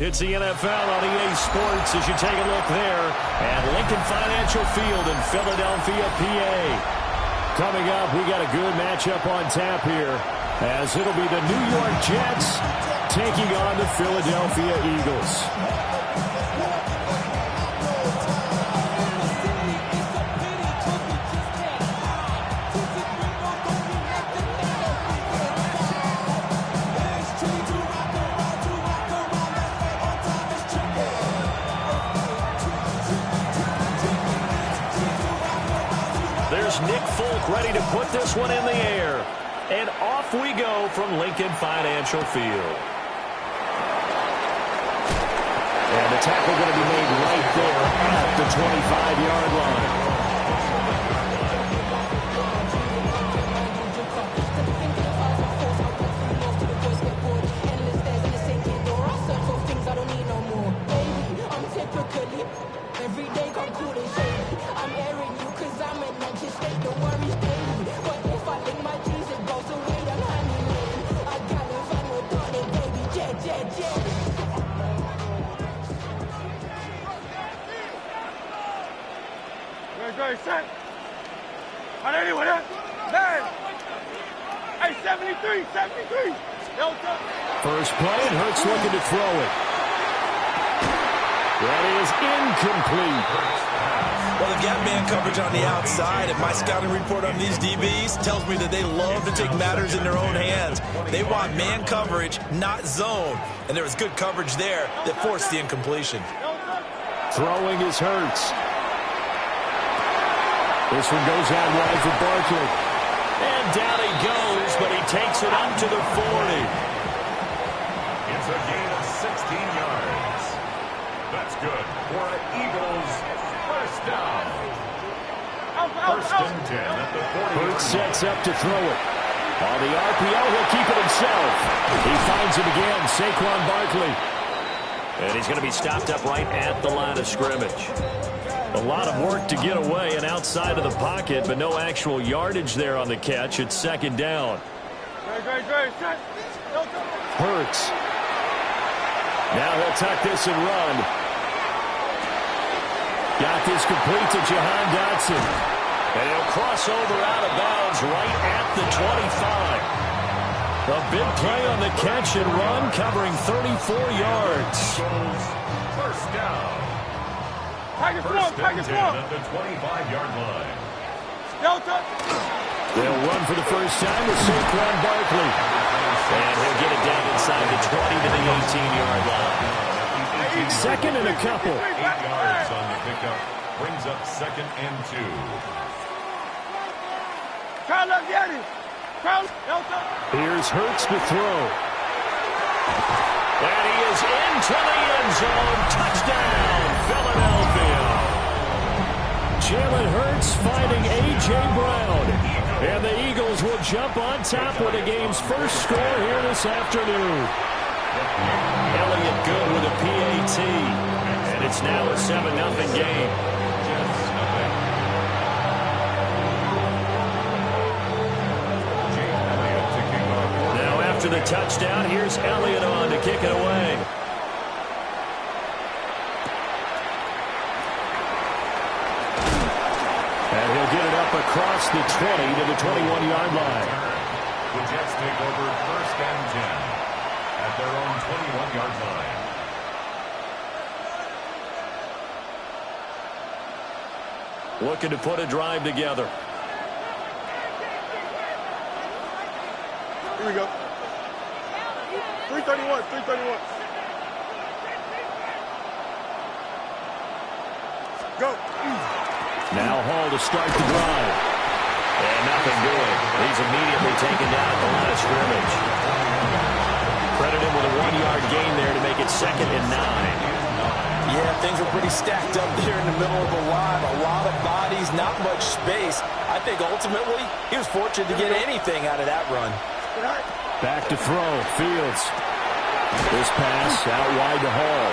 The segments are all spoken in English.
It's the NFL on EA Sports as you take a look there at Lincoln Financial Field in Philadelphia, PA. Coming up, we got a good matchup on tap here as it'll be the New York Jets taking on the Philadelphia Eagles. Ready to put this one in the air. And off we go from Lincoln Financial Field. And the tackle going to be made right there at the 25-yard line. Set. On anyone else? Man. Hey, 73. First play, and Hurts looking to throw it. That is incomplete. Well, they've got man coverage on the outside, and my scouting report on these DBs tells me that they love to take matters in their own hands. They want man coverage, not zone. And there was good coverage there that forced the incompletion. Throwing is Hurts. This one goes out wide for Barkley. And down he goes, but he takes it up to the 40. It's a gain of 16 yards. That's good for an Eagles first down. First and 10 at the 40. Hurts sets up to throw it. On the RPO, he'll keep it himself. He finds him again, Saquon Barkley. And he's going to be stopped up right at the line of scrimmage. A lot of work to get away and outside of the pocket, but no actual yardage there on the catch. It's second down. Hurts. Now he'll tuck this and run. Got this complete to Jahan Dotson. And he'll cross over out of bounds right at the 25. A big play on the catch and run, covering 34 yards. First down. First and 10 at the 25-yard line. They'll run for the first time with Saquon Barkley. And he'll get it down inside the 20 to the 18-yard line. Second and a couple. 8 yards on the pickup. Brings up second and 2. Here's Hurts to throw. And he is into the end zone. Touchdown, Philadelphia. Jalen Hurts finding A.J. Brown. And the Eagles will jump on top with the game's first score here this afternoon. Elliott good with a PAT. And it's now a 7-0 game. Now after the touchdown, here's Elliott on to kick it away. And he'll get it up across the 20 to the 21-yard line. The Jets take over first and 10 at their own 21-yard line. Looking to put a drive together. Here we go. 331. Go. Now Hall to start the drive. And nothing doing. He's immediately taken down at the line of scrimmage. Credit him with a 1-yard gain there to make it second and 9. Yeah, things were pretty stacked up there in the middle of the line. A lot of bodies, not much space. I think ultimately he was fortunate to get anything out of that run. Back to throw. Fields. This pass out wide to Hall.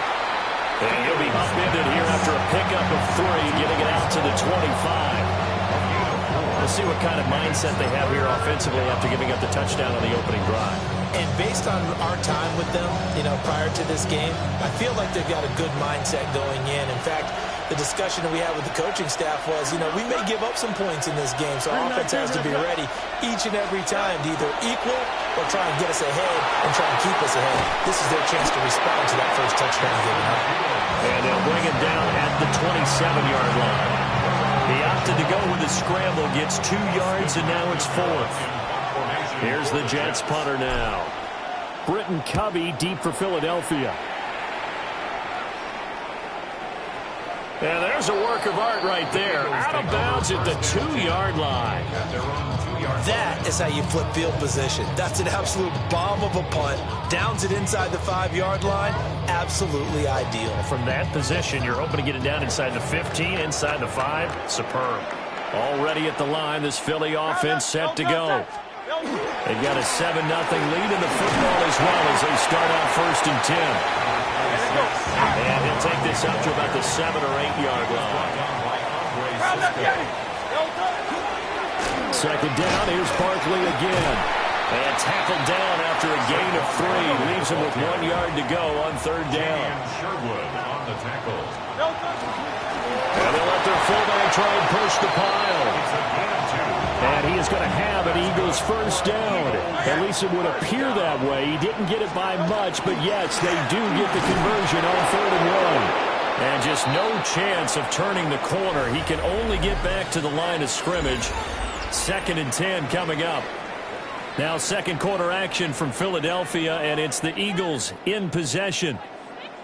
And he'll be upended here after a pickup of 3, getting it out to the 25. We'll see what kind of mindset they have here offensively after giving up the touchdown on the opening drive. And based on our time with them, prior to this game, I feel like they've got a good mindset going in. In fact, the discussion that we had with the coaching staff was, we may give up some points in this game, so our offense has to be ready each and every time to either equal or try and get us ahead and try and keep us ahead. This is their chance to respond to that first touchdown given up. And they'll bring him down at the 27-yard line. He opted to go with a scramble, gets 2 yards, and now it's 4th. Here's the Jets punter now. Britton Covey deep for Philadelphia. And there's a work of art right there. Out of bounds at the 2-yard line. That is how you flip field position. That's an absolute bomb of a punt. Downs it inside the 5-yard line. Absolutely ideal. From that position, you're hoping to get it down inside the 15, inside the 5. Superb. Already at the line, this Philly offense set to go. They've got a 7-0 lead in the football as well as they start out 1st and 10. And he'll take this up to about the 7 or 8-yard line. 2nd down, here's Barkley again. And tackled down after a gain of 3. Leaves him with 1 yard to go on 3rd down. Sherwood on the tackle. And they'll let their fullback try and push the pile. And he is going to have an Eagles 1st down. At least it would appear that way. He didn't get it by much, but yes, they do get the conversion on 3rd and 1. And just no chance of turning the corner. He can only get back to the line of scrimmage. 2nd and 10 coming up. Now 2nd quarter action from Philadelphia, and it's the Eagles in possession.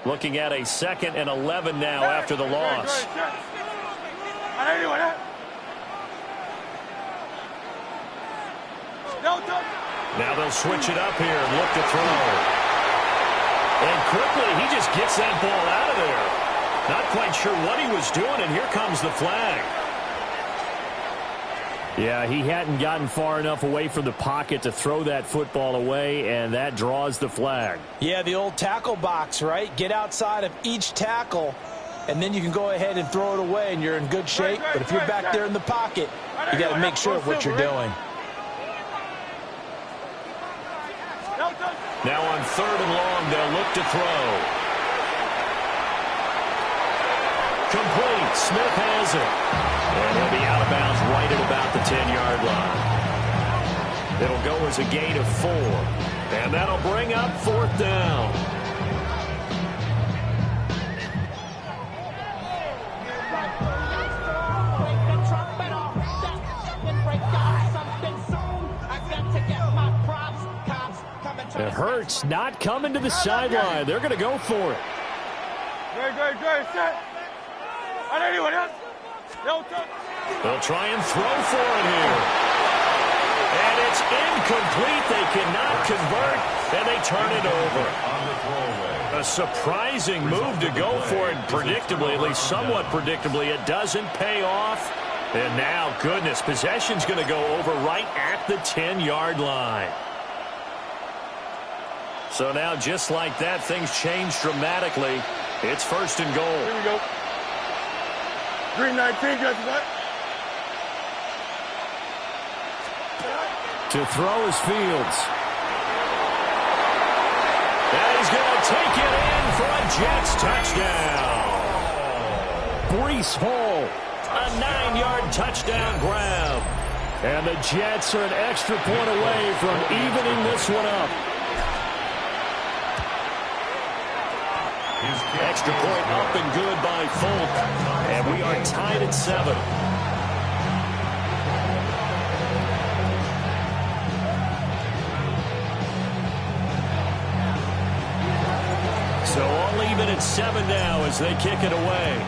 Looking at a 2nd and 11 now after the loss. Now they'll switch it up here and look to throw. And quickly, he just gets that ball out of there. Not quite sure what he was doing, and here comes the flag. Yeah, he hadn't gotten far enough away from the pocket to throw that football away, and that draws the flag. Yeah, the old tackle box, right? Get outside of each tackle, and then you can go ahead and throw it away, and you're in good shape. But if you're back there in the pocket, you got to make sure of what you're doing. Now on 3rd and long, they'll look to throw. Complete. Smith has it. And he'll be out of bounds right at about the 10-yard line. It'll go as a gain of 4. And that'll bring up 4th down. It hurts not coming to the sideline. They're going to go for it. They'll try and throw for it here. And it's incomplete. They cannot convert, and they turn it over. A surprising move to go for it predictably, at least somewhat predictably. It doesn't pay off. And now, goodness, possession's going to go over right at the 10-yard line. So now, just like that, things change dramatically. It's 1st and goal. Here we go. Green 19, just what? To throw is Fields. And he's going to take it in for a Jets touchdown. Breece Hall, a 9-yard touchdown grab. And the Jets are an extra point away from evening this one up. Extra point up and good by Folk. And we are tied at 7. So all even at 7 now as they kick it away.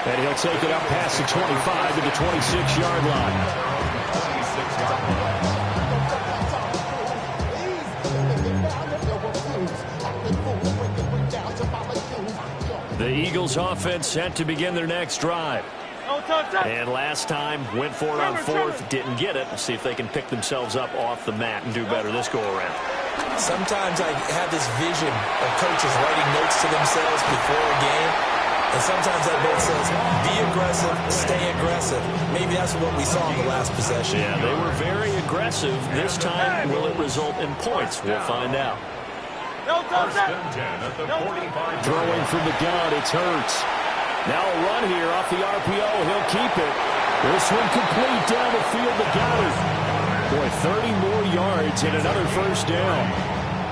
And he'll take it up past the 25 to the 26-yard line. The Eagles offense set to begin their next drive. And last time, went for it on 4th, didn't get it. Let's see if they can pick themselves up off the mat and do better this go-around. Sometimes I have this vision of coaches writing notes to themselves before a game. And sometimes that note says, be aggressive, stay aggressive. Maybe that's what we saw in the last possession. Yeah, they were very aggressive. This time, will it result in points? We'll find out. First and 10 at the 45. Throwing from the gun, it's Hurts. Now a run here off the RPO. He'll keep it. This one complete down the field to Goddard. Boy, 30 more yards and another first down.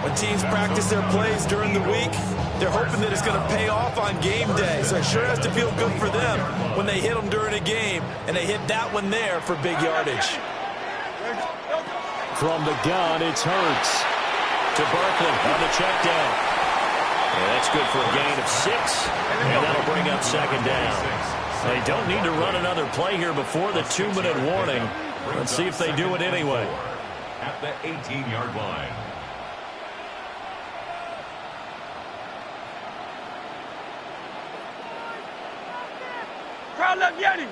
When teams practice their plays during the week, they're hoping that it's going to pay off on game day. So it sure has to feel good for them when they hit them during a game, and they hit that one there for big yardage. From the gun, it's Hurts. To Barkley on the check down. Yeah, that's good for a gain of 6, and that'll bring up second down. They don't need to run another play here before the 2-minute warning. Let's see if they do it anyway. At the 18-yard line. Crowd left, Yeti.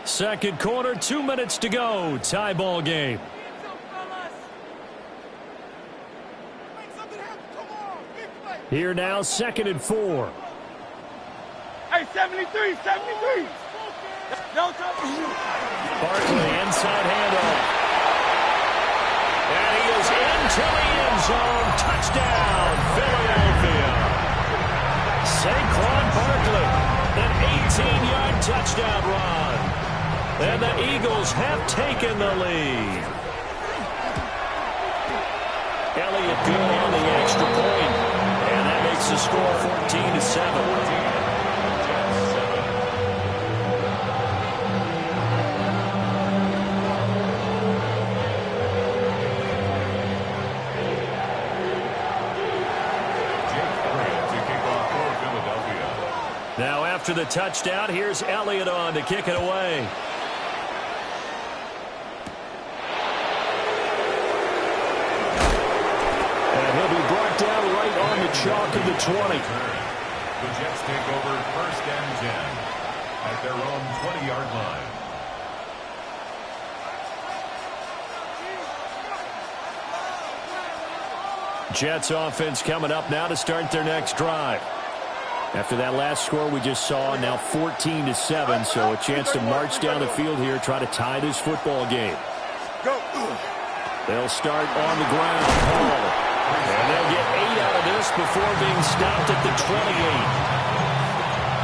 Second quarter, 2 minutes to go. Tie ball game. Here now, 2nd and 4. Hey, 73, 73. No trouble. Barkley inside handoff. And he is into the end zone. Touchdown, Philadelphia. Saquon Barkley, an 18-yard touchdown run. And the Eagles have taken the lead. Elliott good on the extra point. And that makes the score 14-7. Now after the touchdown, here's Elliott on to kick it away. And he'll be brought down right on the chalk of the 20. The Jets take over 1st and 10 at their own 20-yard line. Jets offense coming up now to start their next drive. After that last score we just saw, now 14-7, so a chance to march down the field here, try to tie this football game. They'll start on the ground. Hall. And they'll get 8 out of this before being stopped at the 28.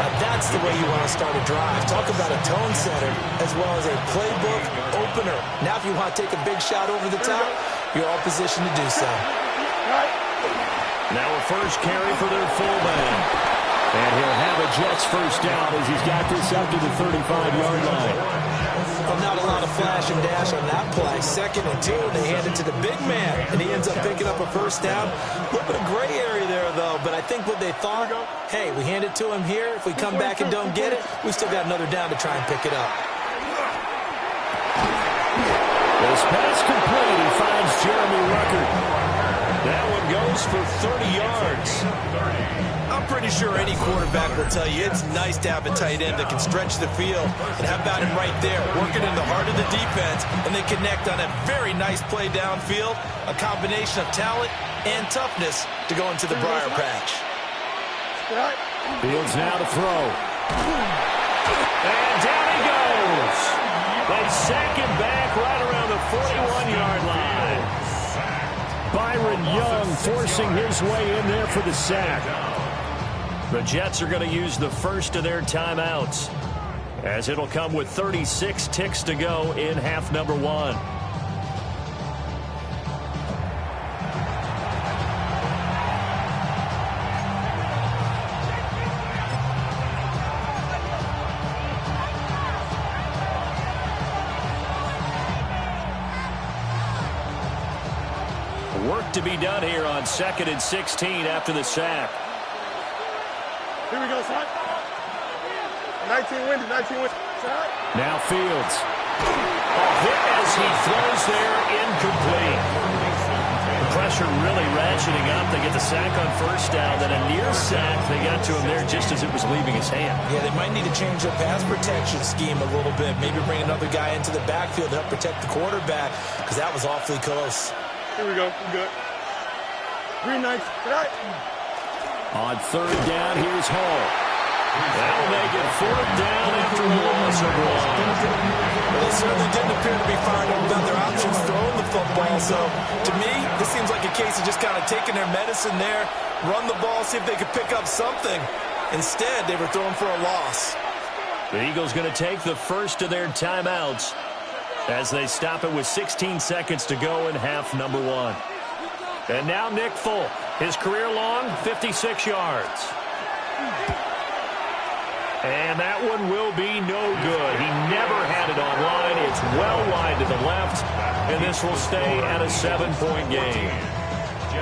Now that's the way you want to start a drive. Talk about a tone setter as well as a playbook opener. Now if you want to take a big shot over the top, you're all positioned to do so. Now a first carry for their fullback. And he'll have a Jets first down as he's got this up to the 35-yard line. Well, not a lot of flash and dash on that play. 2nd and 2, and they hand it to the big man, and he ends up picking up a first down. A little bit of gray area there, though, but I think what they thought, hey, we hand it to him here. If we come back and don't get it, we still got another down to try and pick it up. This pass complete. He finds Jeremy Ruckert. That one goes for 30 yards. I'm pretty sure any quarterback will tell you it's nice to have a tight end that can stretch the field. And how about him right there, working in the heart of the defense, and they connect on a very nice play downfield, a combination of talent and toughness to go into the briar patch. Fields now to throw. And down he goes. They sack him back right around the 41-yard line. Byron Young forcing his way in there for the sack. The Jets are going to use the first of their timeouts, as it'll come with 36 ticks to go in half number 1. Work to be done here on 2nd and 16 after the sack. Here we go, son. 19 wins, 19 wins. Now Fields. A hit as he throws there, incomplete. The pressure really ratcheting up. They get the sack on first down, then a near sack. They got to him there just as it was leaving his hand. Yeah, they might need to change their pass protection scheme a little bit. Maybe bring another guy into the backfield to help protect the quarterback, because that was awfully close. Here we go. We're good. Green Knights. On third down, here's Hall. That'll make it fourth down after a loss of one. Well, they certainly didn't appear to be firing up about their options throwing the football. So, to me, this seems like a case of just kind of taking their medicine there, run the ball, see if they could pick up something. Instead, they were throwing for a loss. The Eagles going to take the first of their timeouts as they stop it with 16 seconds to go in half number one. And now Nick Folk. His career long, 56 yards. And that one will be no good. He never had it online. It's well wide to the left, and this will stay at a 7-point game.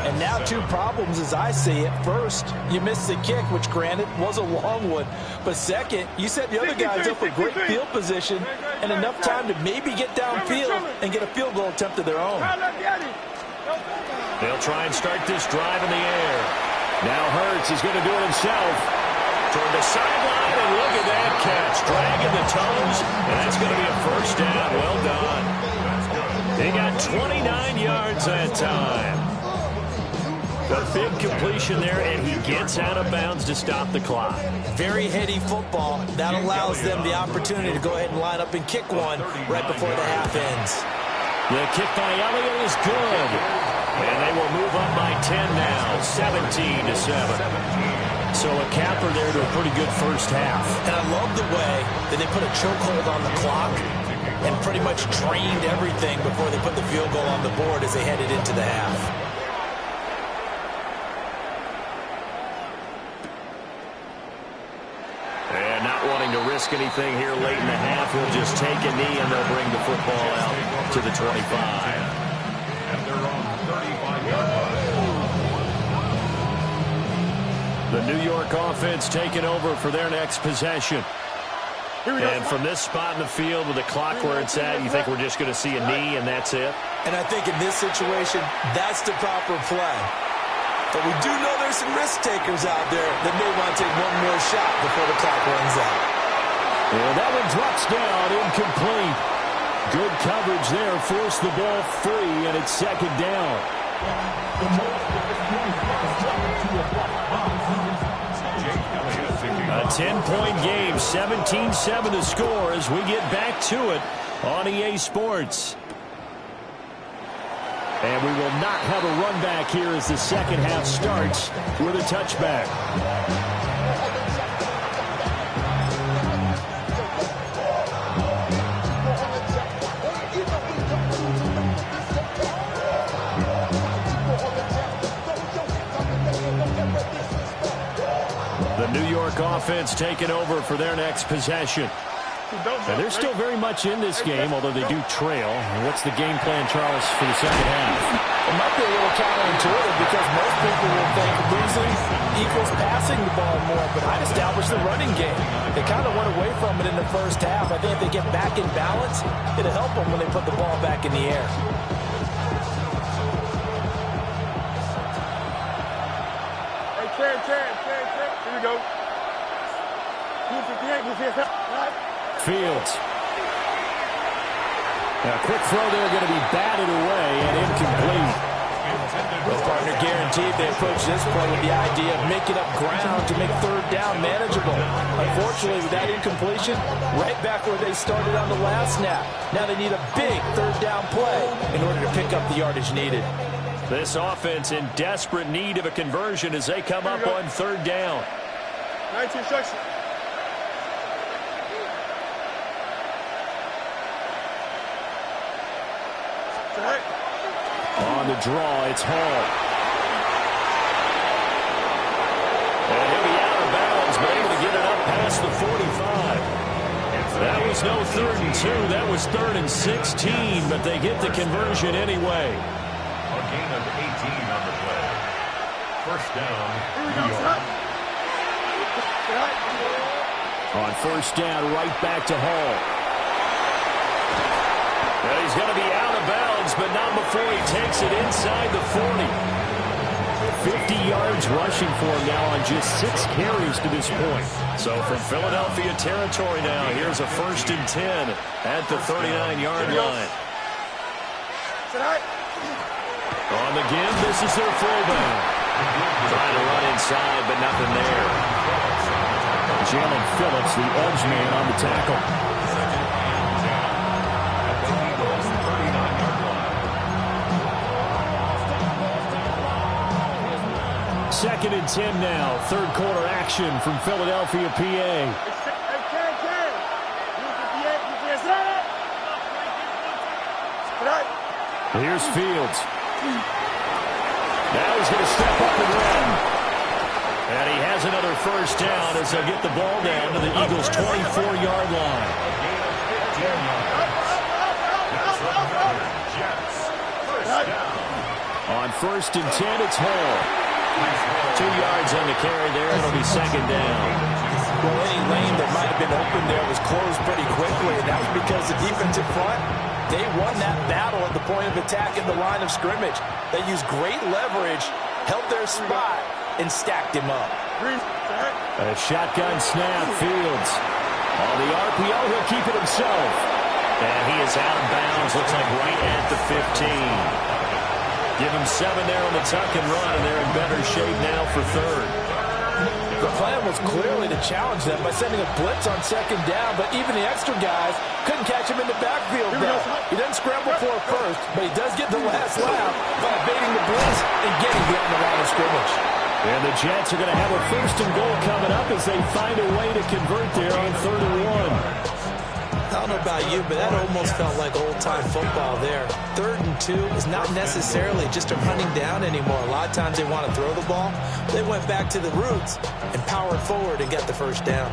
And now two problems as I see it. First, you missed the kick, which granted was a long one. But second, you set the other guys up with great field position and enough time to maybe get downfield and get a field goal attempt of their own. They'll try and start this drive in the air. Now Hurts is going to do it himself. Toward the sideline, and look at that catch. Dragging the toes, and that's going to be a first down. Well done. They got 29 yards that time. A big completion there, and he gets out of bounds to stop the clock. Very heady football. That allows them the opportunity to go ahead and line up and kick one right before the half ends. The kick by Elliott is good. And they will move up by 10 now, 17-7. So a capper there to a pretty good first half. And I love the way that they put a chokehold on the clock and pretty much drained everything before they put the field goal on the board as they headed into the half. And not wanting to risk anything here late in the half, we'll just take a knee and they'll bring the football out to the 25. And they're on 35-yard line. The New York offense taking over for their next possession. And from this spot in the field with the clock where it's at, you think we're just going to see a knee and that's it? And I think in this situation, that's the proper play. But we do know there's some risk takers out there that may want to take one more shot before the clock runs out. And that one drops down, incomplete. Good coverage there, forced the ball free, and it's second down. A 10-point game, 17-7 to score as we get back to it on EA Sports. And we will not have a run back here as the second half starts with a touchback. The New York offense taking over for their next possession. And they're still very much in this game, although they do trail. And what's the game plan, Charles, for the second half? It might be a little counterintuitive because most people will think losing equals passing the ball more, but I'd establish the running game. They kind of went away from it in the first half. I think if they get back in balance, it'll help them when they put the ball back in the air. Hey, Terry. Here we go. Fields. Now, quick throw there, going to be batted away and incomplete. Well, partner, guaranteed they approach this play with the idea of making up ground to make third down manageable. Unfortunately, with that incompletion, right back where they started on the last snap. Now they need a big third down play in order to pick up the yardage needed. This offense in desperate need of a conversion as they come up on third down. 19 instruction. On the draw, it's Hall. And he'll be out of bounds, but able to get it up past the 45. That was no 3rd and 2. That was 3rd and 16, but they get the conversion anyway. A gain of 18 on the play. First down, New York. On first down, right back to Hall. Well, he's going to be out of bounds, but not before he takes it inside the 40. 50 yards rushing for him now on just 6 carries to this point. So from Philadelphia territory now, here's a 1st and 10 at the 39-yard line. On again. This is their fullback. Trying to run inside, but nothing there. Jalen Phillips, the edge man on the tackle. Second and 10 now. Third quarter action from Philadelphia, PA. Here's Fields. Now he's going to step up and run. And he has another first down as they'll get the ball down to the Eagles' 24-yard line. On first and 10, it's Hall. 2 yards on the carry there. It'll be second down. Well, any lane that might have been open there was closed pretty quickly, and that was because the defensive front, they won that battle at the point of attack in the line of scrimmage. They used great leverage, held their spot, and stacked him up. A shotgun snap, Fields. On the RPO, he'll keep it himself. And he is out of bounds, looks like right at the 15. Give him 7 there on the tuck and run, and they're in better shape now for third. The plan was clearly to challenge them by sending a blitz on second down, but even the extra guys couldn't catch him in the backfield there. He doesn't scramble for it first, but he does get the last lap by evading the blitz and getting beyond the line of scrimmage. And the Jets are going to have a first and goal coming up as they find a way to convert there on 3rd and 1. I don't know about you, but that almost felt like old-time football there. 3rd and 2 is not necessarily just a running down anymore. A lot of times they want to throw the ball. They went back to the roots and powered forward and got the first down.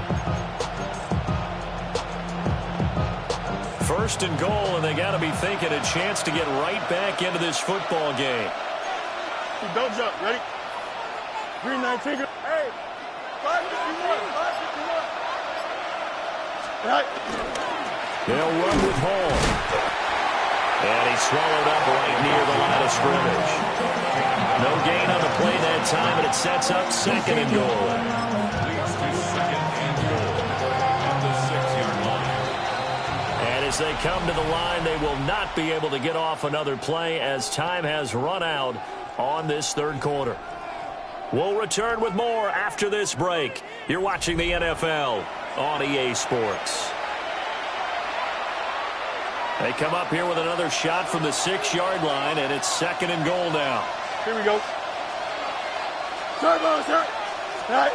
First and goal, and they got to be thinking a chance to get right back into this football game. Don't jump. Ready? Green 19. Hey, 551. 551. Right. They'll run with Hall. And he's swallowed up right near the line of scrimmage. No gain on the play that time, and it sets up 2nd and goal. Leads to 2nd and goal at the 6-yard line. And as they come to the line, they will not be able to get off another play as time has run out on this 3rd quarter. We'll return with more after this break. You're watching the NFL on EA Sports. They come up here with another shot from the 6-yard line, and it's 2nd and goal now. Here we go. Turbo, sir. Right.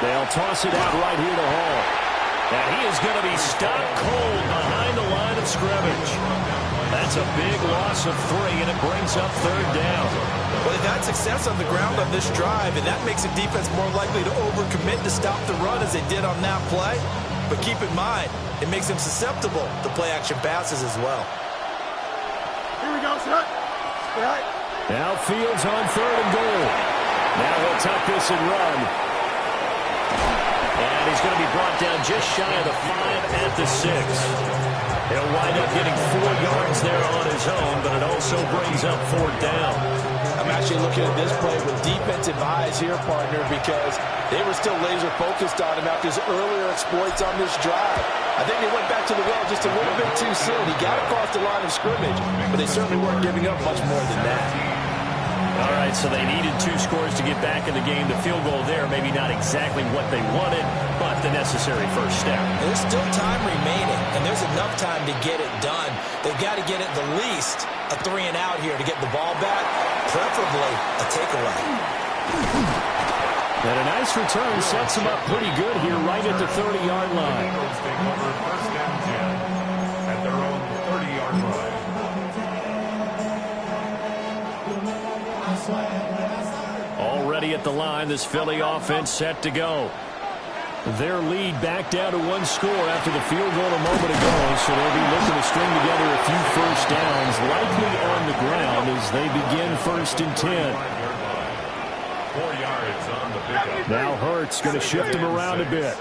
They'll toss it out right here to Hall. And he is going to be stopped cold behind the line of scrimmage. That's a big loss of 3, and it brings up 3rd down. Well, they've had success on the ground on this drive, and that makes the defense more likely to overcommit to stop the run as they did on that play. But keep in mind, it makes them susceptible to play-action passes as well. Here we go, sir. Right. Now Fields on 3rd and goal. Now he'll tuck this and run. And he's going to be brought down just shy of the 5 at the 6. He'll wind up getting 4 yards there on his own, but it also brings up 4th down. I'm actually looking at this play with defensive eyes here, partner, because they were still laser-focused on him after his earlier exploits on this drive. I think they went back to the well just a little bit too soon. He got across the line of scrimmage, but they certainly weren't giving up much more than that. All right, so they needed 2 scores to get back in the game. The field goal there, maybe not exactly what they wanted, but the necessary first step. There's still time remaining, and there's enough time to get it done. They've got to get at the least a 3 and out here to get the ball back, preferably a takeaway. And a nice return sets them up pretty good here right at the 30-yard line. Eagles take over first and 10 at their own 30-yard line. Already at the line, this Philly offense set to go. Their lead back down to 1 score after the field goal a moment ago, so they'll be looking to string together a few first downs, likely on the ground as they begin 1st and 10. 4 yards on the pickup. Now Hurts going to shift him around a bit.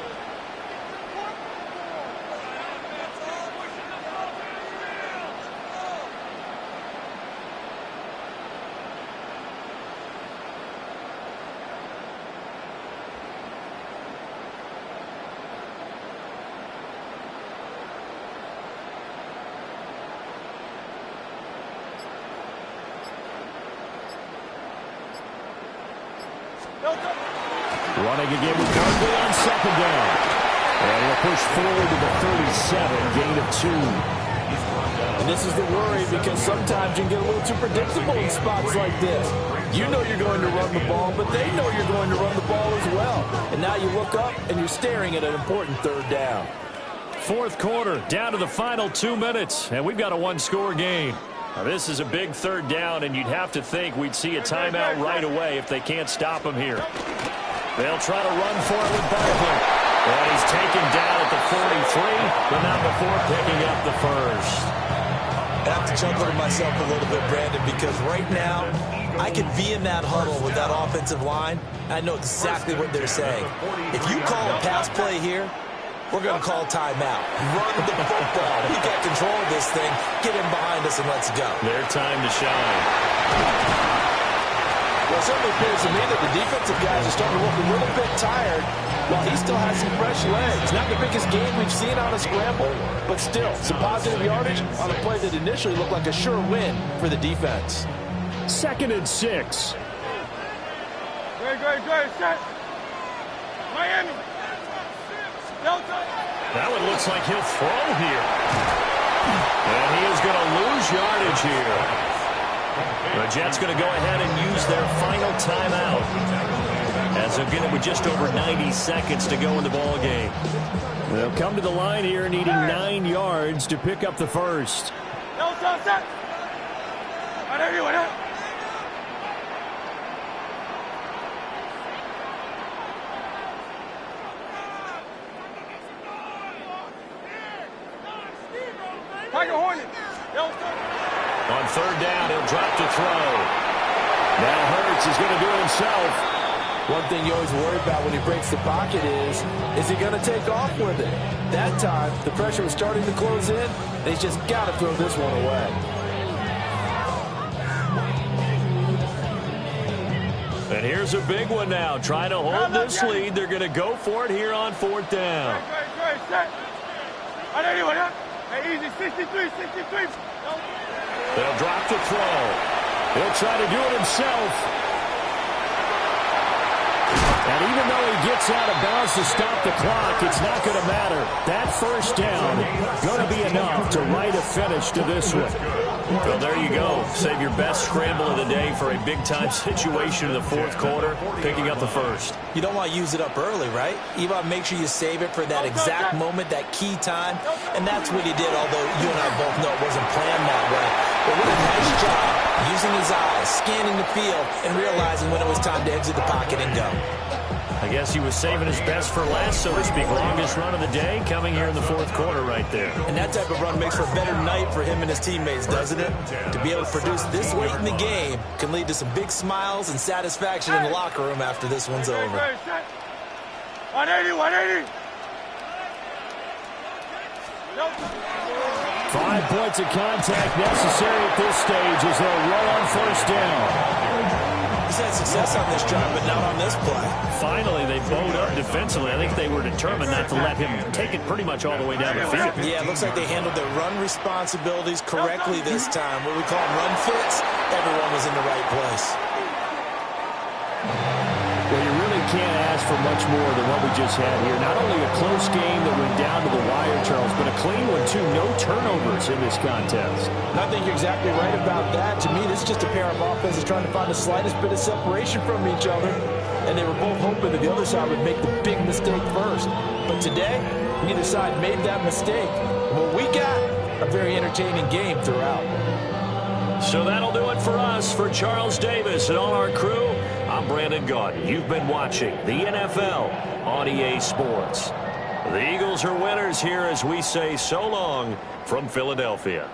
Running again with Barkley on second down. And he'll push forward to the 37, gain of 2. And this is the worry because sometimes you can get a little too predictable in spots like this. You know you're going to run the ball, but they know you're going to run the ball as well. And now you look up and you're staring at an important third down. Fourth quarter, down to the final 2 minutes, and we've got a one-score game. Now, this is a big third down, and you'd have to think we'd see a timeout right away if they can't stop him here. They'll try to run for it with Barkley. And he's taken down at the 43, but not before picking up the first. I have to chuckle to myself a little bit, Brandon, because right now I could be in that huddle with that offensive line. I know exactly what they're saying. If you call a pass play here, we're going to call timeout. Run the football. We got control of this thing. Get him behind us and let's go. Their time to shine. Well, it certainly appears to me that the defensive guys are starting to look a little bit tired while he still has some fresh legs. Not the biggest game we've seen on a scramble, but still some positive yardage on a play that initially looked like a sure win for the defense. 2nd and 6. Good. Set. Miami. That one looks like he'll throw here. And he is going to lose yardage here. The Jets going to go ahead and use their final timeout, as they'll get it with just over 90 seconds to go in the ball game. They'll come to the line here needing 9 yards to pick up the first. On third down, he'll drop to throw. Now Hurts is going to do it himself. One thing you always worry about when he breaks the pocket is he going to take off with it? That time, the pressure was starting to close in, and he's just got to throw this one away. And here's a big one now. Trying to hold this lead. They're going to go for it here on 4th down. Easy, 63. They'll drop to throw. He'll try to do it himself. And even though he gets out of bounds to stop the clock, it's not going to matter. That first down going to be enough to write a finish to this one. Well, there you go. Save your best scramble of the day for a big-time situation in the 4th quarter, picking up the first. You don't want to use it up early, right? You want to make sure you save it for that exact moment, that key time. And that's what he did, although you and I both know it wasn't planned that way. But what a nice job using his eyes, scanning the field, and realizing when it was time to exit the pocket and go. I guess he was saving his best for last, so to speak. Longest run of the day coming here in the 4th quarter right there. And that type of run makes for a better night for him and his teammates, doesn't it? To be able to produce this late in the game can lead to some big smiles and satisfaction in the locker room after this one's over. 180. 5 points of contact necessary at this stage as they'll run on 1st down. He's had success on this drive, but not on this play. Finally, they bowed up defensively. I think they were determined not to let him take it pretty much all the way down the field. Yeah, it looks like they handled their run responsibilities correctly this time. What we call run fits, everyone was in the right place. Well, you really can't ask for much more than what we just had here. Not only a close game that went down to the wire, Charles, but a clean one, too. No turnovers in this contest. I think you're exactly right about that. To me, this is just a pair of offenses trying to find the slightest bit of separation from each other. And they were both hoping that the other side would make the big mistake first. But today, neither side made that mistake. What we got, a very entertaining game throughout. So that'll do it for us. For Charles Davis and all our crew, I'm Brandon Gaudin. You've been watching the NFL on EA Sports. The Eagles are winners here as we say so long from Philadelphia.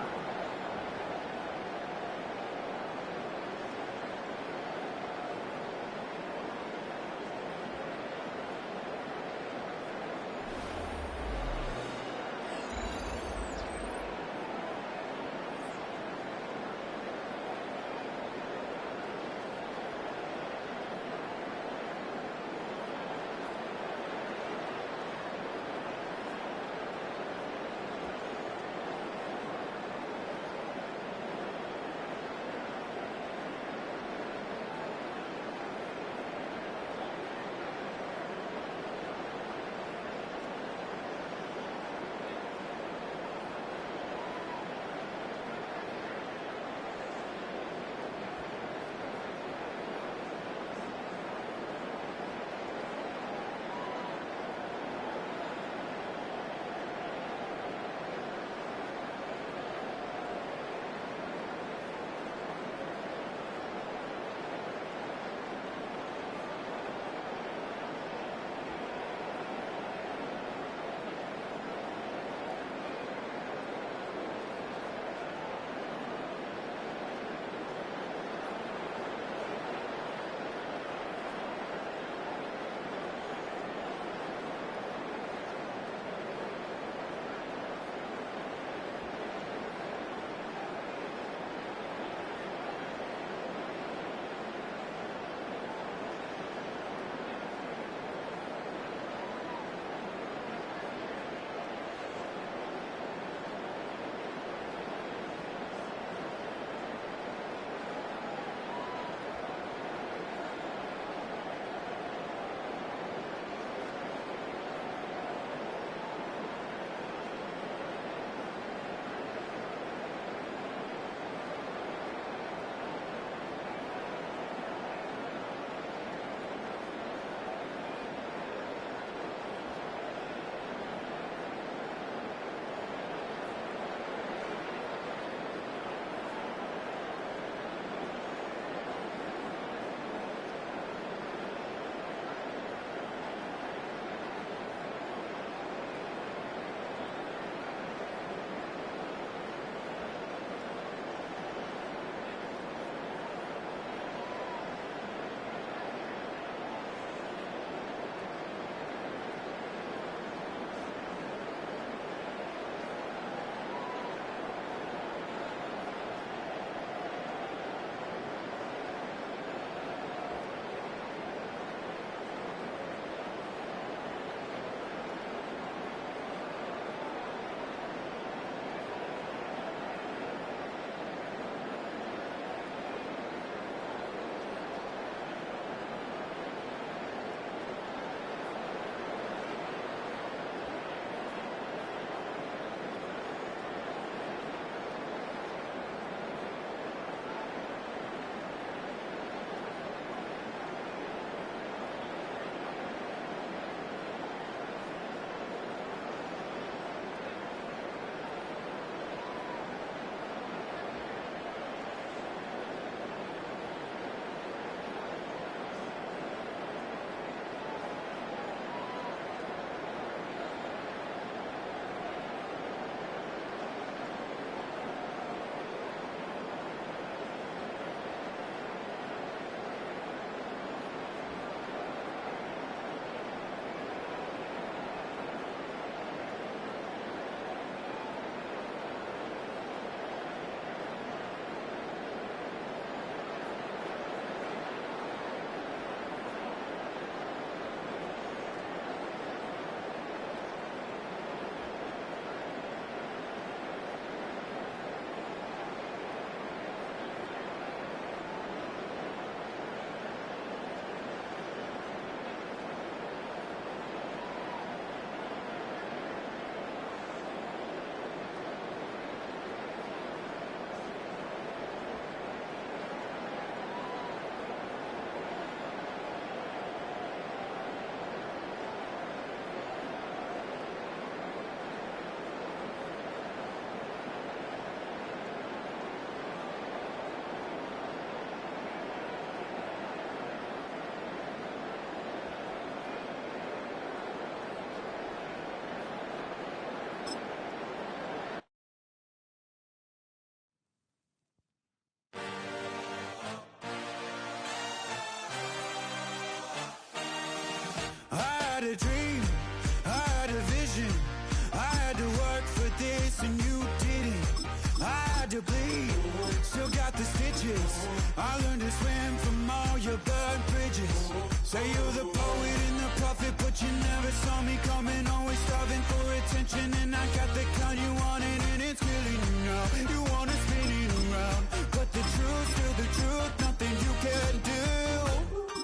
Say you're the poet and the prophet, but you never saw me coming. Always starving for attention, and I got the kind you wanted, and it's killing you now. You wanna spin it around, but the truth's still the truth. Nothing you can do.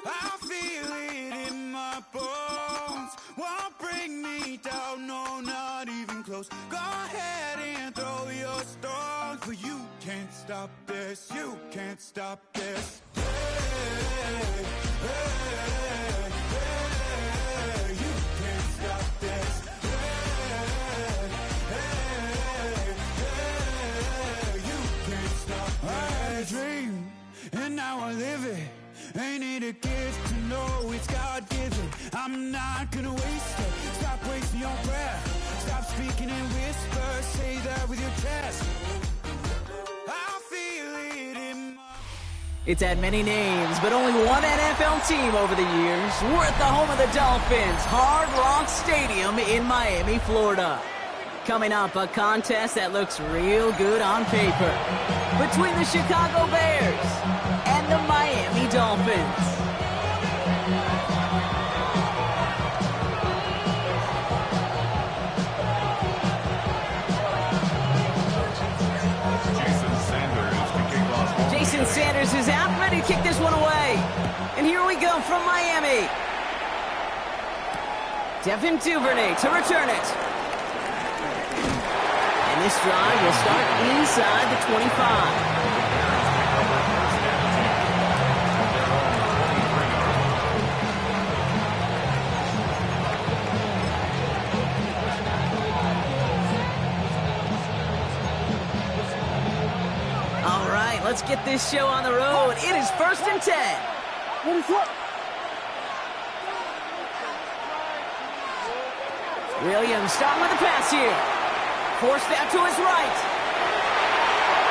I feel it in my bones. Won't bring me down, no, not even close. Go ahead and throw your stones, but you can't stop this. You can't stop this. Dream, and now I live it. Ain't it a gift to know it's God-given? I'm not gonna waste it. Stop wasting your breath. Stop speaking in whispers. Say that with your chest. I feel it in my... It's had many names, but only one NFL team over the years. We're at the home of the Dolphins, Hard Rock Stadium in Miami, Florida. Coming up, a contest that looks real good on paper between the Chicago Bears and the Miami Dolphins. Jason Sanders is out, ready to kick this one away. And here we go from Miami. Devin Duvernay to return it. And this drive will start inside the 25. All right, let's get this show on the road. It is 1st and 10. Williams starting with the pass here. Forced out to his right.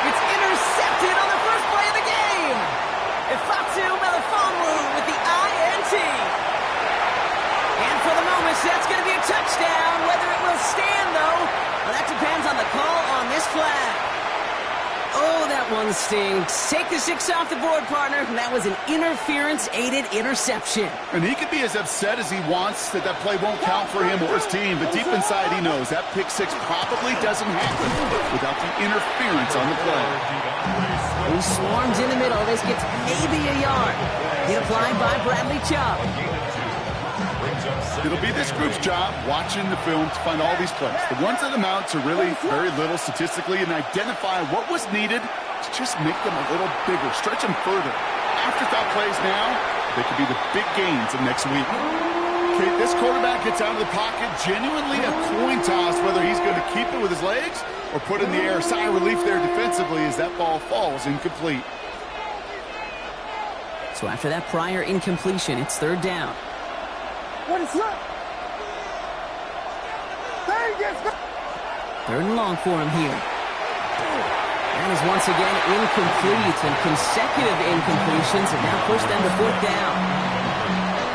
It's intercepted on the first play of the game. Ifatu Melifonwu with the INT. And for the moment, that's going to be a touchdown. Whether it will stand, though, well, that depends on the call on this flag. Oh, that one stinks. Take the 6 off the board, partner. That was an interference-aided interception. And he can be as upset as he wants that that play won't count for him or his team, but deep inside he knows that pick 6 probably doesn't happen without the interference on the play. He swarms in the middle. This gets maybe a yard. Hit applied by Bradley Chubb. It'll be this group's job watching the film to find all these plays. The ones that amount to really very little statistically and identify what was needed to just make them a little bigger, stretch them further. Afterthought plays now, they could be the big gains of next week. Okay, this quarterback gets out of the pocket, genuinely a coin toss whether he's going to keep it with his legs or put it in the air. Sigh of relief there defensively as that ball falls incomplete. So after that prior incompletion, it's 3rd down. What is that? 3rd and long for him here. That is once again incomplete, and consecutive incompletions have now pushed them to 4th down.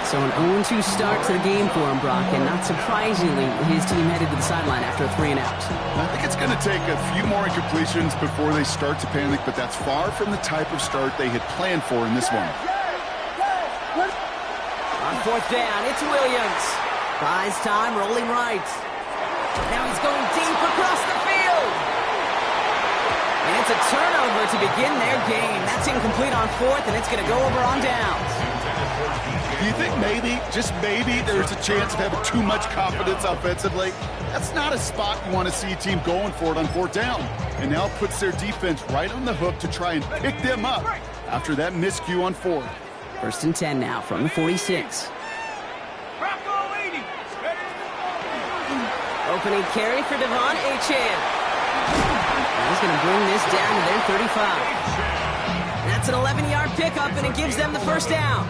So an 0-2 start to the game for him, Brock, and not surprisingly, his team headed to the sideline after a 3-and-out. I think it's going to take a few more incompletions before they start to panic, but that's far from the type of start they had planned for in this one. On 4th down, it's Williams. Buys time, rolling right. Now he's going deep across the field. And it's a turnover to begin their game. That's incomplete on 4th, and it's going to go over on downs. Do you think maybe, just maybe, there's a chance of having too much confidence offensively? That's not a spot you want to see a team going for it on 4th down. And now it puts their defense right on the hook to try and pick them up after that miscue on 4th. 1st and 10 now from the 46. Opening carry for Devon Achane. He's going to bring this down to their 35. That's an 11-yard pickup, and it gives them the 1st down.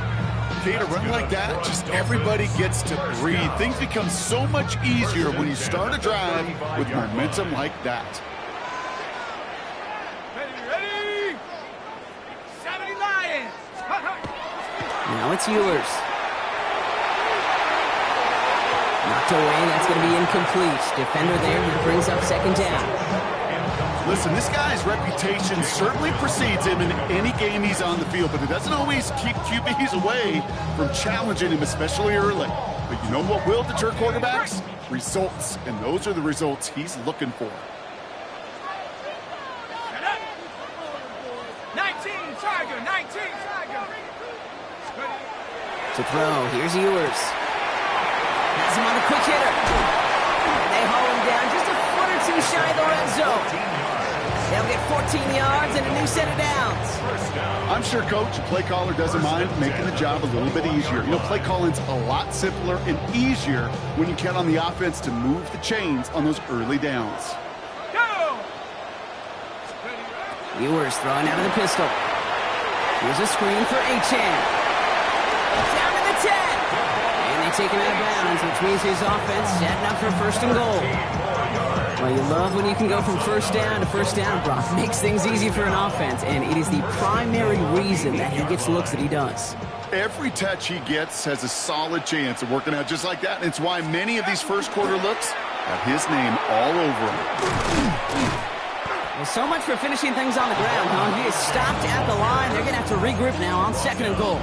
Okay, to run like that, just everybody gets to breathe. Things become so much easier when you start a drive with momentum like that. Ready? 70 Lions! Now it's yours. Knocked away, that's going to be incomplete. Defender there, that brings up 2nd down. Listen, this guy's reputation certainly precedes him in any game he's on the field, but it doesn't always keep QBs away from challenging him, especially early. But you know what will deter quarterbacks? Results, and those are the results he's looking for. 19 Tiger, 19 Tiger. To throw, here's Ewers. Has him on the quick hitter. And they haul him down just a foot or two shy of the red zone. They'll get 14 yards and a new set of downs. I'm sure coach and play caller doesn't mind making the job a little bit easier. You know, play calling's a lot simpler and easier when you count on the offense to move the chains on those early downs. Ewers throwing out of the pistol. Here's a screen for Achane. Down to the 10. And they take him out of bounds, which means his offense setting up for first and goal. Well, you love when you can go from first down to first down, Brock. Makes things easy for an offense, and it is the primary reason that he gets looks that he does. Every touch he gets has a solid chance of working out just like that, and it's why many of these first quarter looks have his name all over them. Well, so much for finishing things on the ground, huh? He is stopped at the line. They're going to have to regroup now on second and goal.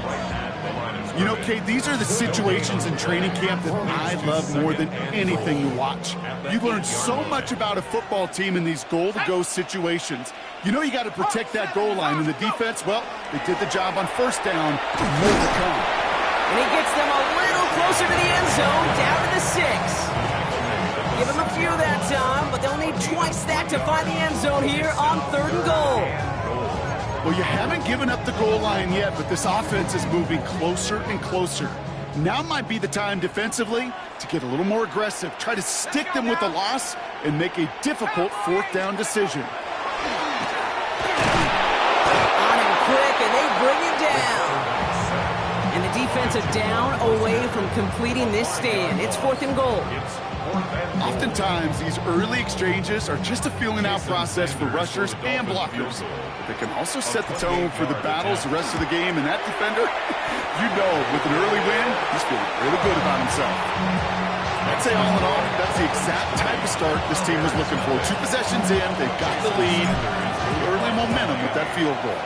You know, Kate, these are the situations in training camp that I love more than anything to watch. You learn so much about a football team in these goal-to-go situations. You know you got to protect that goal line, and the defense, well, they did the job on first down. More to come. And he gets them a little closer to the end zone, down to the 6. Give him a few that time, but they'll need twice that to find the end zone here on third and goal. Well, you haven't given up the goal line yet, but this offense is moving closer and closer. Now might be the time defensively to get a little more aggressive, try to stick them with the loss, and make a difficult fourth down decision. On him quick, and they bring him down. And the defense is down away from completing this stand. It's fourth and goal. Oftentimes, these early exchanges are just a feeling-out process for rushers and blockers. But they can also set the tone for the battles the rest of the game, and that defender, you know, with an early win, he's feeling really good about himself. I'd say all in all, that's the exact type of start this team was looking for. 2 possessions in, they've got the lead, early momentum with that field goal.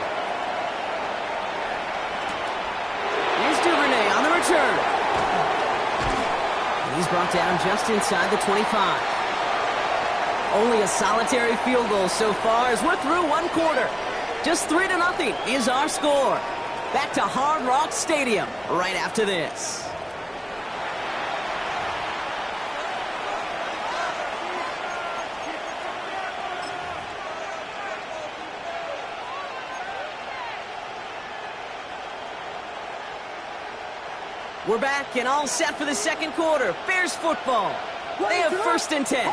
Here's Duvernay on the return. He's brought down just inside the 25. Only a solitary field goal so far as we're through one quarter. Just 3-0 is our score. Back to Hard Rock Stadium right after this. We're back and all set for the second quarter. Bears football. They have first and 10.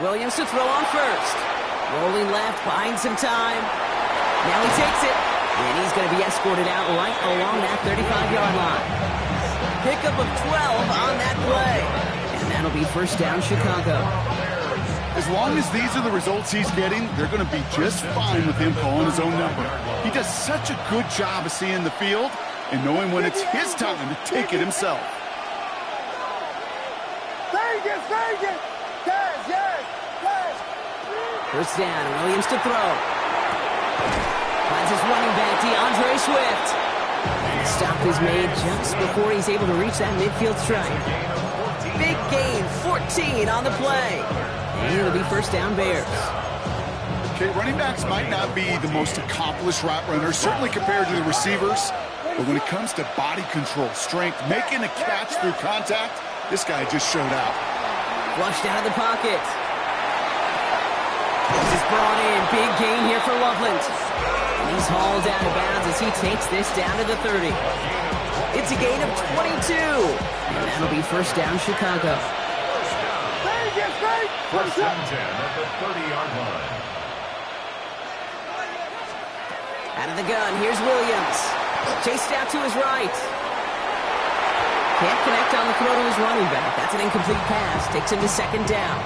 Williams to throw on first. Rolling left, buying some time. Now he takes it. And he's going to be escorted out right along that 35-yard line. Pickup of 12 on that play. And that'll be first down Chicago. As long as these are the results he's getting, they're going to be just fine with him calling his own number. He does such a good job of seeing the field and knowing when it's his time to take it himself. First down, Williams to throw. Finds his running back, DeAndre Swift. And the stop is made just before he's able to reach that midfield strike. Big gain, 14 on the play. And it'll be first down Bears. Okay, running backs might not be the most accomplished route runners, certainly compared to the receivers. But when it comes to body control, strength, making a catch through contact, this guy just showed out. Flushed out of the pocket. This is brought in. Big gain here for Loveland. And he's hauled out of bounds as he takes this down to the 30. It's a gain of 22. And that'll be first down Chicago. First and 10 at the 30-yard line. Out of the gun, here's Williams. Chased out to his right. Can't connect on the throw to his running back. That's an incomplete pass. Takes him to second down.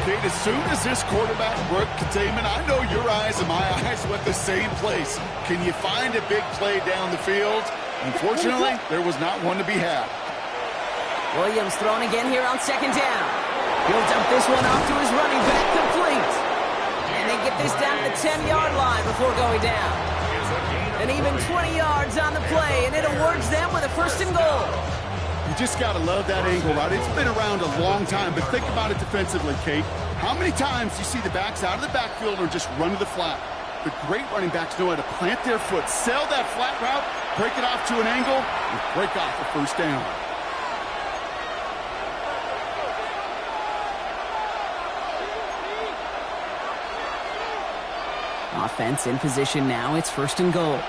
Okay, as soon as this quarterback broke containment, I know your eyes and my eyes went the same place. Can you find a big play down the field? Unfortunately, there was not one to be had. Williams throwing again here on second down. He'll dump this one off to his running back, complete. And they get this down to the 10-yard line before going down. And even 20 yards on the play, and it awards them with a first and goal. You just got to love that angle route. It's been around a long time, but think about it defensively, Kate. How many times do you see the backs out of the backfield or just run to the flat? The great running backs know how to plant their foot, sell that flat route, break it off to an angle, and break off a first down. Offense in position now. It's first and goal.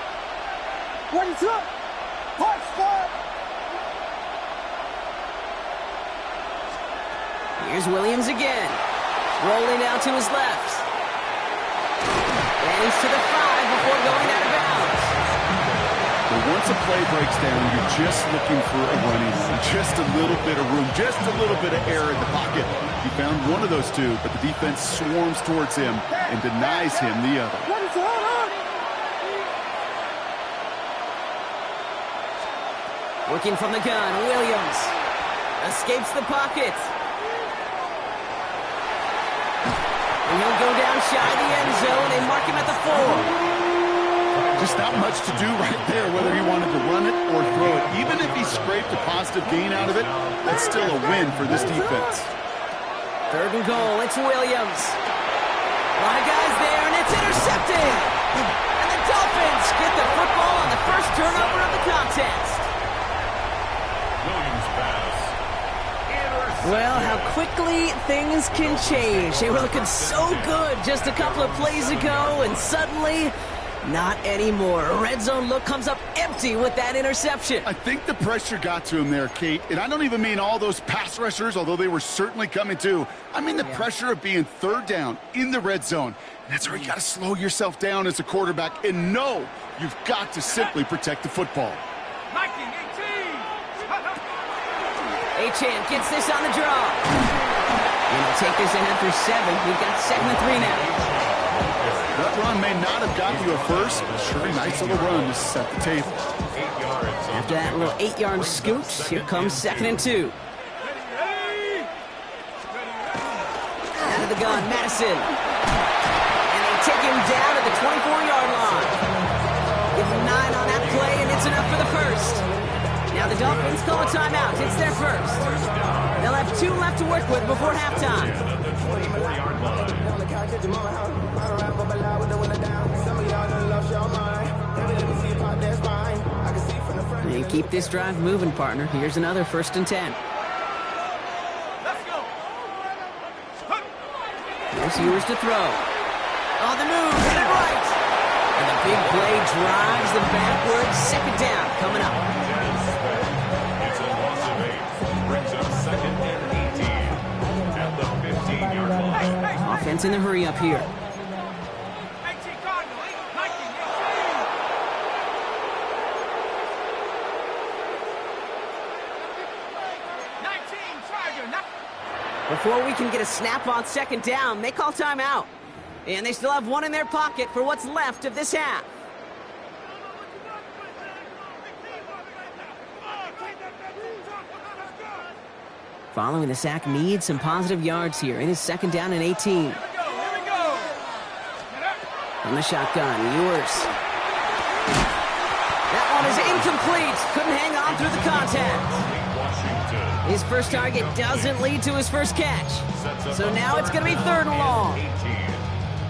Here's Williams again. Rolling out to his left. And he's to the 5 before going out of bounds. But once a play breaks down, you're just looking for a running room. Just a little bit of room, just a little bit of air in the pocket. He found one of those two, but the defense swarms towards him and denies him the other. Working from the gun, Williams escapes the pocket. And he'll go down shy of the end zone and mark him at the 4. Just not much to do right there, whether he wanted to run it or throw it. Even if he scraped a positive gain out of it, that's still a win for this defense. Third and goal, it's Williams. A lot of guys there, and it's intercepted. And the Dolphins get the football on the first turnover of the contest. Williams pass. Well, how quickly things can change. They were looking so good just a couple of plays ago, and suddenly, not anymore. A red zone look comes up empty with that interception. I think the pressure got to him there, Kate. And I don't even mean all those pass rushers, although they were certainly coming too. I mean the pressure of being third down in the red zone. And that's where you got to slow yourself down as a quarterback and know you've got to simply protect the football. Achane gets this on the draw. And he'll take this ahead for 7. We've got 2nd and 3 now. That run may not have got you a first, but sure a nice little run to set the table. After that little 8-yard scoot, here comes 2nd and 2. Out of the gun, Madison. And they take him down at the 24-yard line. Give him 9 on that play, and it's enough for the first. Now the Dolphins call a timeout. It's their first. They'll have 2 left to work with before halftime. And keep this drive moving, partner. Here's another 1st and 10. Here's Ewers to throw. On the move, hit it right. And the big play drives them backwards. 2nd down coming up. It's a loss of 8. Brings up 2nd and 18 at the 15-yard line. Offense in the hurry up here. Before we can get a snap on 2nd down, they call timeout. And they still have 1 in their pocket for what's left of this half. Following the sack needs some positive yards here. It is 2nd down and 18. From the shotgun, Ewers. That one is incomplete. Couldn't hang on through the contact. His first target doesn't lead to his first catch. So now it's going to be 3rd and long.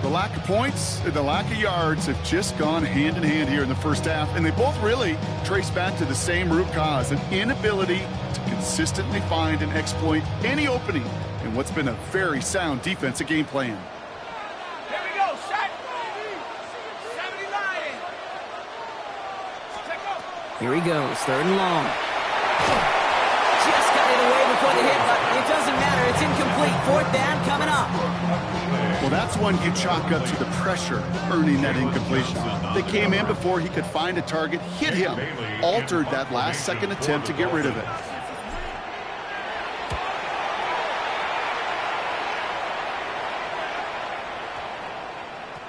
The lack of points and the lack of yards have just gone hand in hand here in the first half, and they both really trace back to the same root cause, an inability to consistently find and exploit any opening in what's been a very sound defensive game plan. Here we go, shot. 70 Here he goes, 3rd and long. Just got it away before the hit, but it doesn't matter. It's incomplete. 4th down coming up. Well, that's one you chalk up to the pressure earning that incompletion. They came in before he could find a target, hit him, altered that last-second attempt to get rid of it.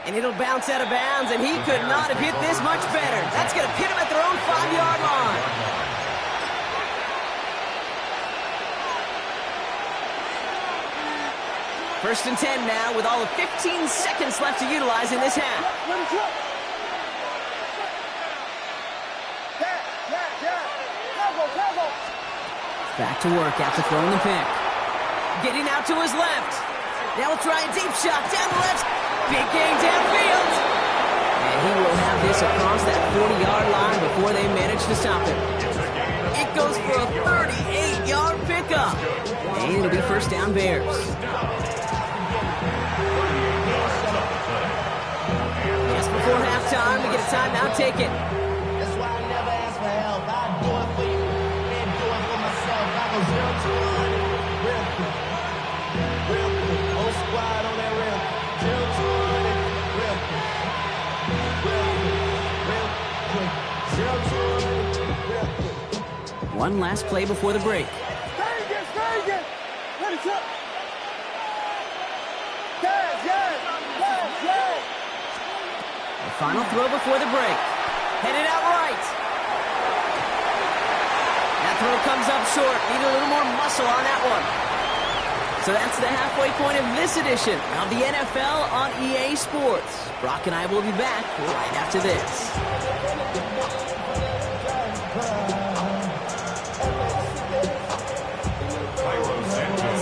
And it'll bounce out of bounds, and he could not have hit this much better. That's going to pit him at their own 5-yard line. First and 10 now with all of 15 seconds left to utilize in this half. Back to work after throwing the pick. Getting out to his left. Now we'll try a deep shot down the left. Big gain downfield. And he will have this across that 40-yard line before they manage to stop him. It goes for a 38-yard pickup. And it'll be first down Bears. Just before halftime, we get a timeout taken. That's why I never ask for help. I do it for you and do it for myself. I go 0 to 100 real quick. Real quick. Whole squad on that real. 0 to 100 real quick. Real quick. 0 to 100 real quick. One last play before the break. The final throw before the break. Headed out right. That throw comes up short. Need a little more muscle on that one. So that's the halfway point of this edition of the NFL on EA Sports. Brock and I will be back right after this.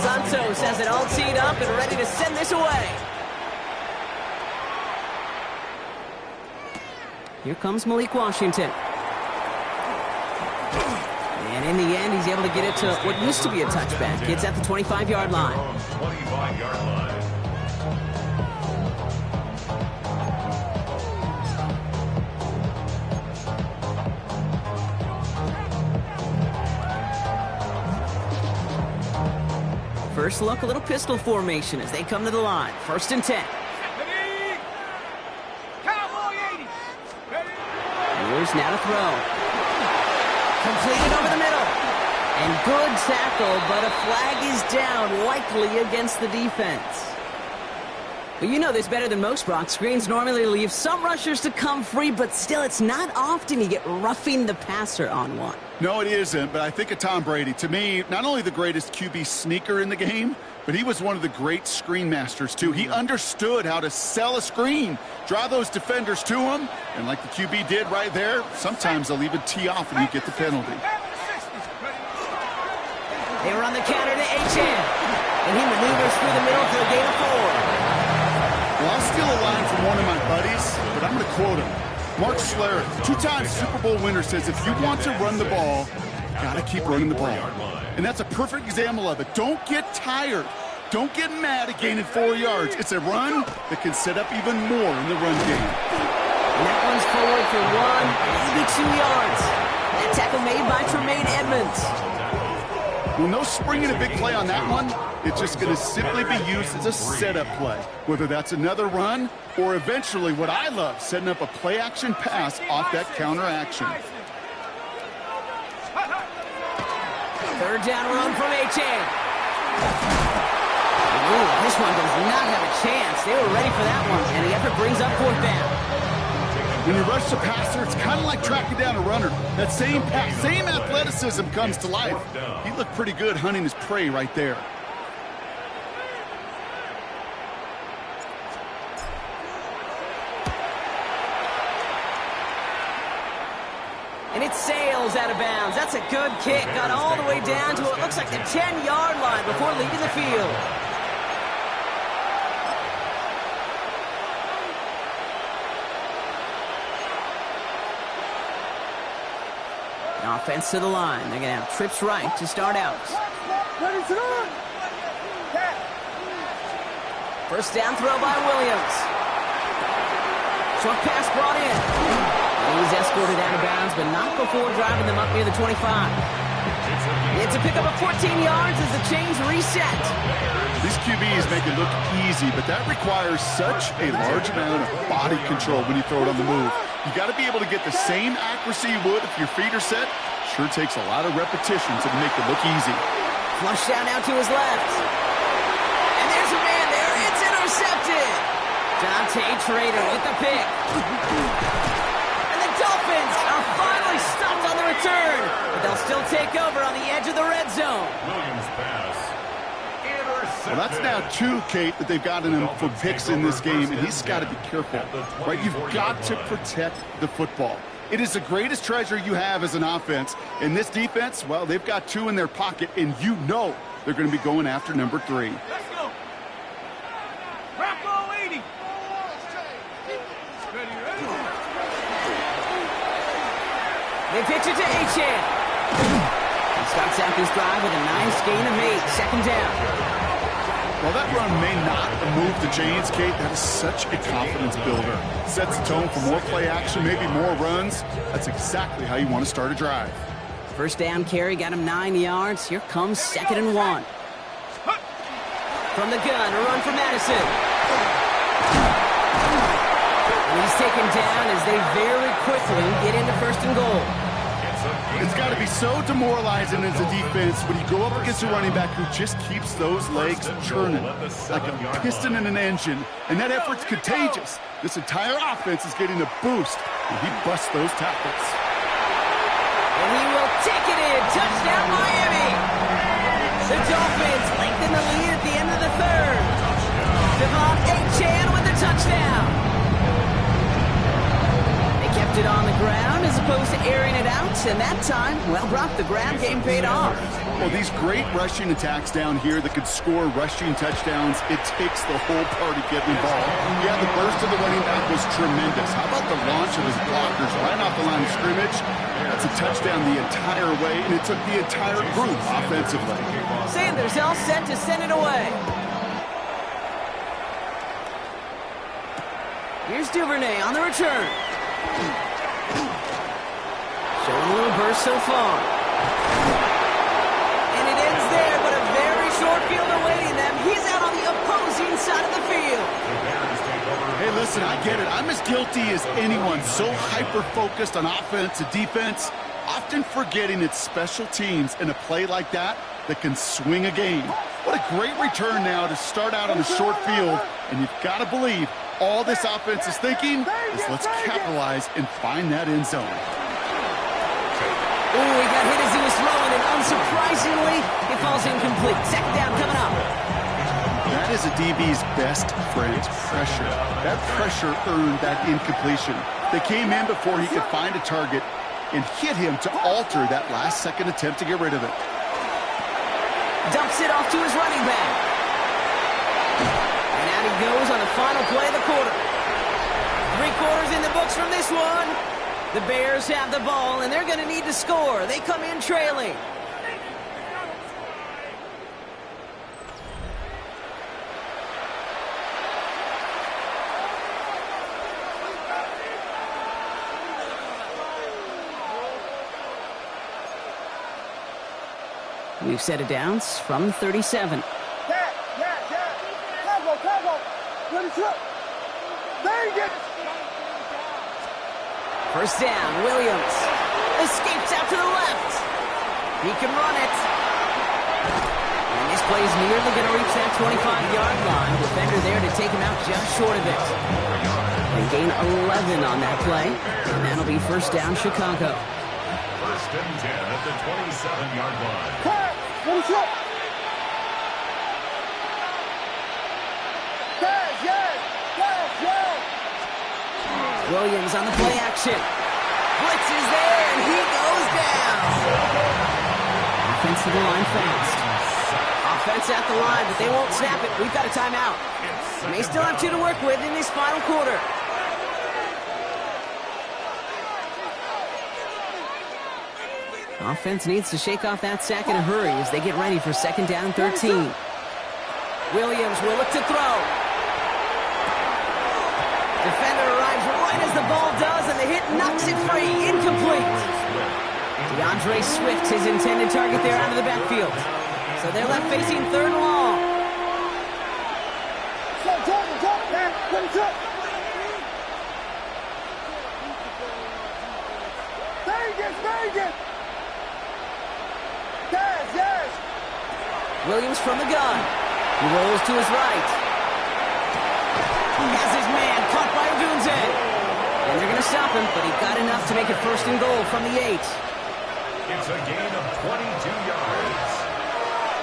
Santos has it all teed up and ready to send this away. Here comes Malik Washington. And in the end, he's able to get it to what used to be a touchback. It's at the 25-yard line. 25-yard line. First look, a little pistol formation as they come to the line. First and 10. Here's now to throw. Completed over the middle. And good tackle, but a flag is down, likely against the defense. But you know this better than most, Brock. Screens normally leave some rushers to come free, but still, it's not often you get roughing the passer on one. No, it isn't, but I think of Tom Brady. To me, not only the greatest QB sneaker in the game, but he was one of the great screen masters, too. He understood how to sell a screen, draw those defenders to him, and like the QB did right there, sometimes they'll even tee off and you get the penalty. They were on the counter to H.N., and he maneuvers through the middle for a gain of 4. Well, I'll steal a line from one of my buddies, but I'm going to quote him. Mark Schlereth, two-time Super Bowl winner, says if you want to run the ball, you got to keep running the ball. And that's a perfect example of it. Don't get tired. Don't get mad at gaining 4 yards. It's a run that can set up even more in the run game. And that one's forward for 1, maybe 2 yards. That tackle made by Tremaine Edmonds. Well, no springing a big play on that one. It's just going to simply be used as a setup play, whether that's another run or eventually what I love, setting up a play-action pass off that counter action. Third down run from H.A. Ooh, this one does not have a chance. They were ready for that one, and the effort brings up fourth down. When you rush the passer, it's kind of like tracking down a runner. That same pass, same athleticism comes to life. He looked pretty good hunting his prey right there. And it sails out of bounds. That's a good kick. Got all the way down to what looks like the 10-yard line before leaving the field. Offense to the line. They're going to have trips right to start out. First down throw by Williams. Short pass brought in. He's escorted out of bounds, but not before driving them up near the 25. It's a pickup of 14 yards as the chains reset. These QBs make it look easy, but that requires such a large amount of body control when you throw it on the move. You got to be able to get the same accuracy you would if your feet are set. Sure takes a lot of repetitions to make it look easy. Flush down now to his left. And there's a man there. It's intercepted. Dante Trader with the pick. And the Dolphins are finally stopped on the return. But they'll still take over on the edge of the red zone. Williams pass. Intercepted. Well, that's now 2, Kate, that they've gotten him for picks in this game, and he's got to be careful, right? You've got to protect the football. It is the greatest treasure you have as an offense. In this defense, well, they've got 2 in their pocket, and you know they're going to be going after number 3. Let's go. Bravo 80. They pitch it to Achan. He starts out this drive with a nice gain of 8. Second down. Well, that run may not move the chains, Kate. That is such a confidence builder. Sets the tone for more play action, maybe more runs. That's exactly how you want to start a drive. First down carry got him 9 yards. Here comes 2nd and 1. From the gun, a run for Madison. And he's taken down as they very quickly get into 1st and goal. It's got to be so demoralizing as a defense when you go up against a running back who just keeps those legs churning like a piston in an engine, and that effort's contagious. This entire offense is getting a boost, and he busts those tackles. And he will take it in. Touchdown, Miami. The Dolphins lengthen the lead at the end of the 3rd. Devon Achan with the touchdown. They kept it on the ground as opposed to airing it out, and that time, well, Brock, the ground game paid off. Well, these great rushing attacks down here that could score rushing touchdowns, it takes the whole party getting involved. Yeah, the burst of the running back was tremendous. How about the launch of his blockers right off the line of scrimmage? That's a touchdown the entire way, and it took the entire group offensively. Sanders all set to send it away. Here's Duvernay on the return. Showing a little burst so far. And it ends there, but a very short field awaiting them. He's out on the opposing side of the field. Hey, listen, I get it. I'm as guilty as anyone. So hyper-focused on offense and defense, often forgetting it's special teams in a play like that that can swing a game. What a great return now to start out on a short field, and you've got to believe all this offense is thinking is let's capitalize and find that end zone. Oh, he got hit as he was throwing, and unsurprisingly, it falls incomplete. 2nd down coming up. That is a DB's best friend, pressure. That pressure earned that incompletion. They came in before he could find a target and hit him to alter that last-second attempt to get rid of it. Dumps it off to his running back. And out he goes on the final play of the quarter. 3 quarters in the books from this one. The Bears have the ball, and they're going to need to score. They come in trailing. We've set it down from 37. First down, Williams escapes out to the left. He can run it. And this play is nearly going to reach that 25-yard line. Defender there to take him out just short of it. They gain 11 on that play. And that'll be first down, Chicago. 1st and 10 at the 27-yard line. Williams on the play action. Blitz is there, and he goes down. Offense to the line fast. Offense at the line, but they won't snap it. We've got a timeout. They still have 2 to work with in this final quarter. Offense needs to shake off that sack in a hurry as they get ready for 2nd down 13. Williams will look to throw. Defender arrives right as the ball does, and the hit knocks it free. Incomplete. DeAndre Swift, his intended target there out of the backfield. So they're left facing 3rd and long. Williams from the gun. He rolls to his right. He has his man caught by Odunze. And they're going to stop him, but he got enough to make it 1st and goal from the 8. It's a gain of 22 yards.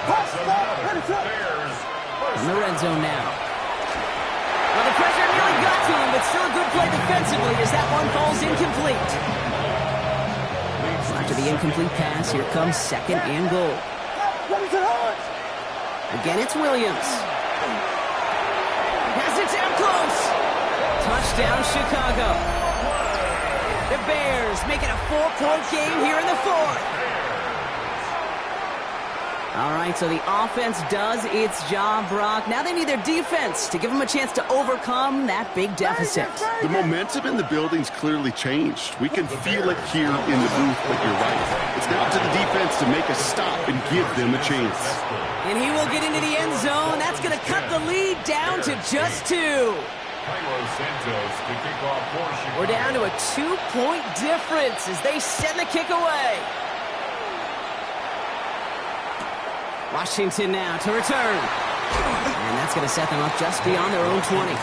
That's another Bears in the red zone now. Well, the pressure nearly got to him, but still a good play defensively as that one falls incomplete. After the incomplete pass, here comes 2nd and goal. Again, it's Williams. Has it down close. Touchdown, Chicago. The Bears make it a 4-point game here in the 4th. All right, so the offense does its job, Brock. Now they need their defense to give them a chance to overcome that big deficit. The momentum in the building's clearly changed. We can feel it here in the booth, but you're right. It's now to the defense to make a stop and give them a chance. And he will get into the end zone. That's going to cut the lead down to just 2. We're down to a 2-point difference as they send the kick away. Washington now to return. And that's going to set them up just beyond their own 20.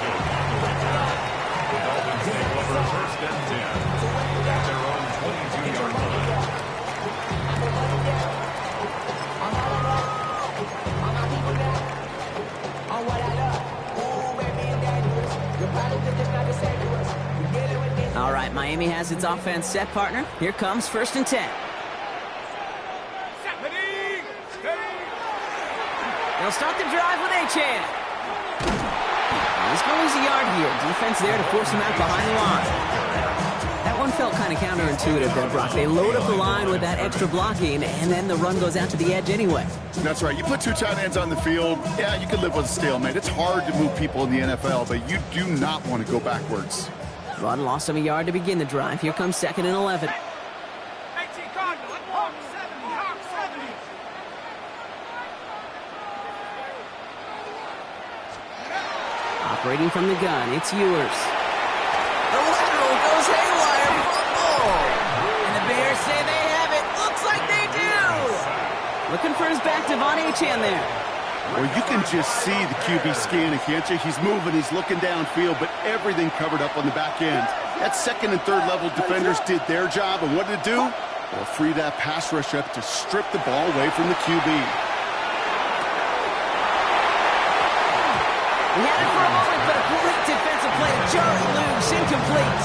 All right, Miami has its offense set, partner. Here comes 1st and 10. They'll start the drive with Achane. He's going to lose a yard here. Defense there to force him out behind the line. That one felt kind of counterintuitive there, Brock. They load up the line with that extra blocking, and then the run goes out to the edge anyway. That's right. You put 2 tight ends on the field, yeah, you can live with a stalemate. It's hard to move people in the NFL, but you do not want to go backwards. Run lost him a yard to begin the drive. Here comes 2nd and 11. Operating from the gun, it's Ewers. The lateral goes haywire. Fumble. And the Bears say they have it. Looks like they do. Looking for his back, Devon Achane there. Well, you can just see the QB scanning, can't you? He's moving, he's looking downfield, but everything covered up on the back end. That 2nd and 3rd level defenders did their job, and what did it do? Well, free that pass rush up to strip the ball away from the QB. He had it for a moment, but a great defensive play to jar it loose, incomplete.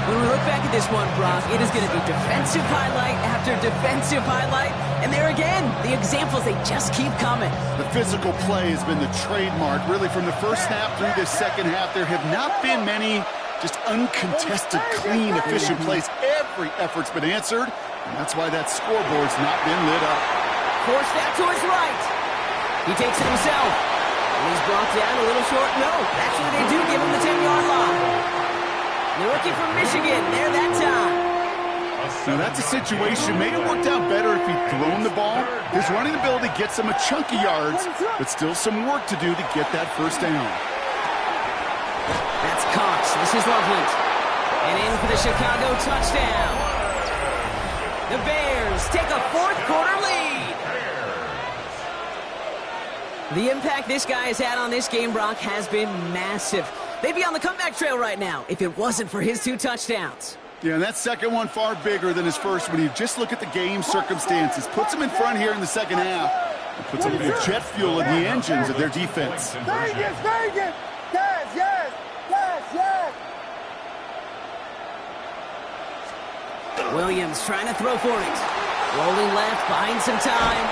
When we look back at this one, Brock, it is going to be defensive highlight after defensive highlight. And there again, the examples, they just keep coming. The physical play has been the trademark. Really, from the first half through this second half, there have not been many just uncontested, clean, efficient plays. Every effort's been answered, and that's why that scoreboard's not been lit up. Forced out to his right. He takes it himself. And he's brought down a little short. No, actually they do give him the 10-yard line. The rookie from Michigan, there that time. Now that's a situation. Maybe it worked out better if he'd thrown the ball. His running ability gets him a chunky yards, but still some work to do to get that first down. That's Cox. This is Loveland. And in for the Chicago touchdown. The Bears take a 4th quarter lead. The impact this guy has had on this game, Brock, has been massive. They'd be on the comeback trail right now if it wasn't for his 2 touchdowns. Yeah, and that second one far bigger than his first when you just look at the game circumstances. Puts him in front here in the second half. And puts a little jet fuel in the engines of their defense. Vegas, Vegas! Yes, yes, yes, yes! Williams trying to throw for it. Rolling left, buying some time.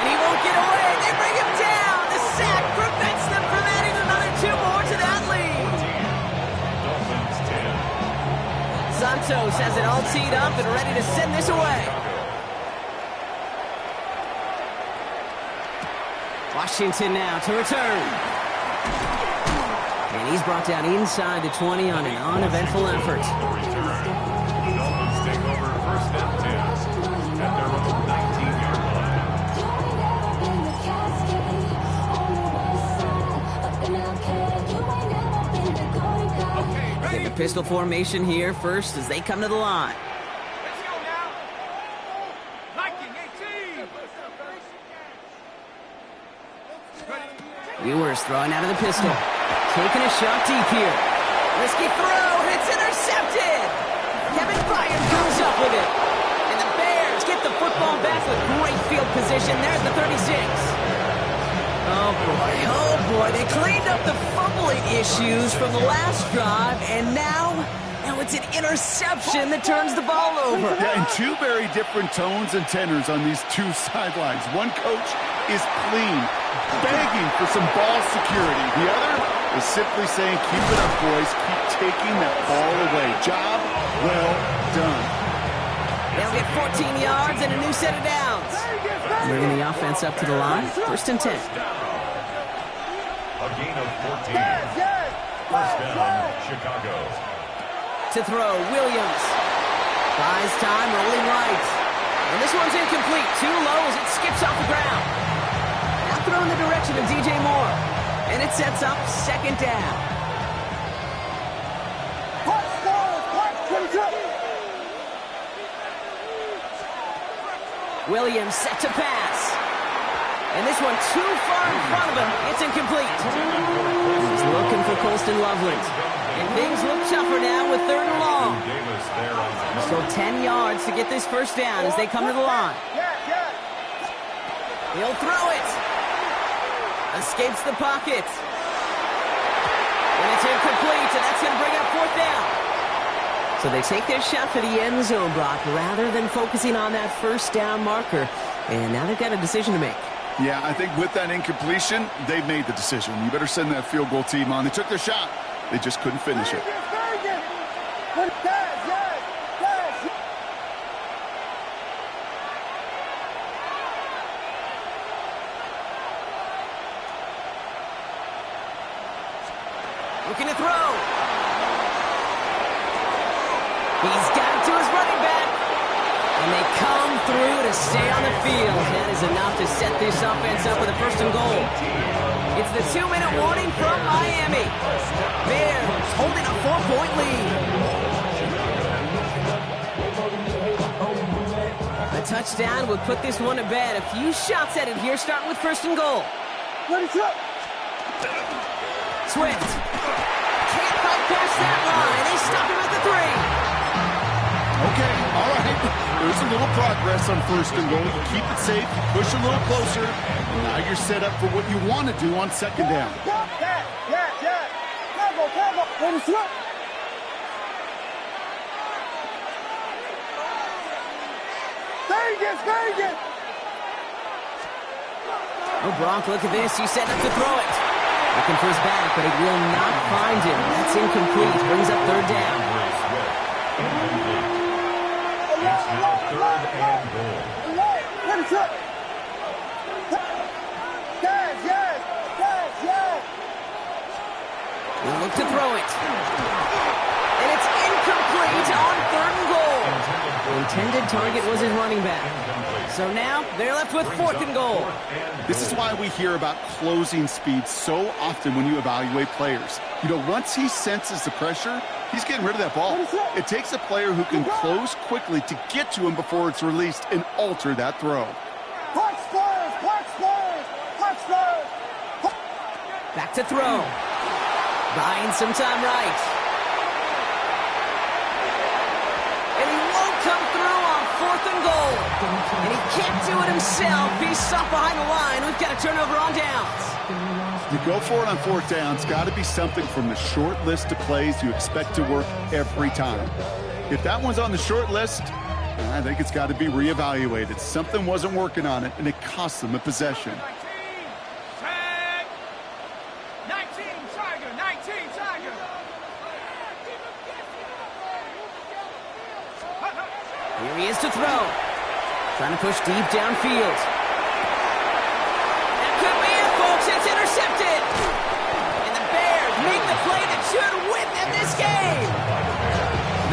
And he won't get away. They bring him down. The sack prevents them from adding another 2 more to that lead. Santos has it all teed up and ready to send this away. Washington now to return. And he's brought down inside the 20 on an uneventful effort. Get the pistol formation here first as they come to the line. Let's go now. Liking 18. Ewers throwing out of the pistol. Taking a shot deep here. Risky throw, and it's intercepted. Kevin Byard comes up with it. And the Bears get the football back with great field position. There's the 36. Oh boy, they cleaned up the fumbling issues from the last drive, and now it's an interception that turns the ball over. Yeah, and two very different tones and tenors on these two sidelines. One coach is clean, begging for some ball security. The other is simply saying, keep it up, boys. Keep taking that ball away. Job well done. They'll get 14 yards and a new set of downs. Bringing the offense up to the line. 1st and 10. A gain of 14. 1st down, Chicago. To throw, Williams. Buys time, rolling right. And this one's incomplete. Too low as it skips off the ground. Now throw in the direction of DJ Moore. And it sets up 2nd down. Williams set to pass. And this one too far in front of him. It's incomplete. He's looking for Colston Loveland. And things look tougher now with 3rd and long. So 10 yards to get this 1st down as they come to the line. He'll throw it. Escapes the pocket. And it's incomplete, and that's going to bring up 4th down. So they take their shot for the end zone, Brock, rather than focusing on that 1st down marker. And now they've got a decision to make. Yeah, I think with that incompletion, they've made the decision. You better send that field goal team on. They took their shot. They just couldn't finish it. Looking to throw. He's got it to his running back. And they come through to stay on the field. That is enough to set this offense up with a 1st and goal. It's the 2-minute warning from Miami. Bears holding a 4-point lead. A touchdown would put this one to bed. A few shots at it here, starting with 1st and goal. Swift. Can't fight past that line. They stop him at the 3. Okay, all right. There's a little progress on 1st and goal. You keep it safe, you push a little closer, and now you're set up for what you want to do on 2nd down. Oh, Brock, look at this. He's set up to throw it. Looking for his back, but it will not find him. That's incomplete. Brings up 3rd down. It's now 3rd and goal. He'll look to throw it. And it's incomplete on 3rd and goal. The intended target was his running back. So now they're left with 4th and goal. This is why we hear about closing speed so often when you evaluate players. You know, once he senses the pressure, he's getting rid of that ball. It takes a player who can close quickly to get to him before it's released and alter that throw. Back to throw. Buying some time right. And he won't come through on 4th and goal. And he can't do it himself. He's stopped behind the line. We've got a turnover on downs. You go for it on 4th down. It's got to be something from the short list of plays you expect to work every time. If that one's on the short list, I think it's got to be reevaluated. Something wasn't working on it, and it cost them a possession. Here he is to throw. Trying to push deep downfield. That could be it, folks. It's intercepted. And the Bears make the play that should win them this game.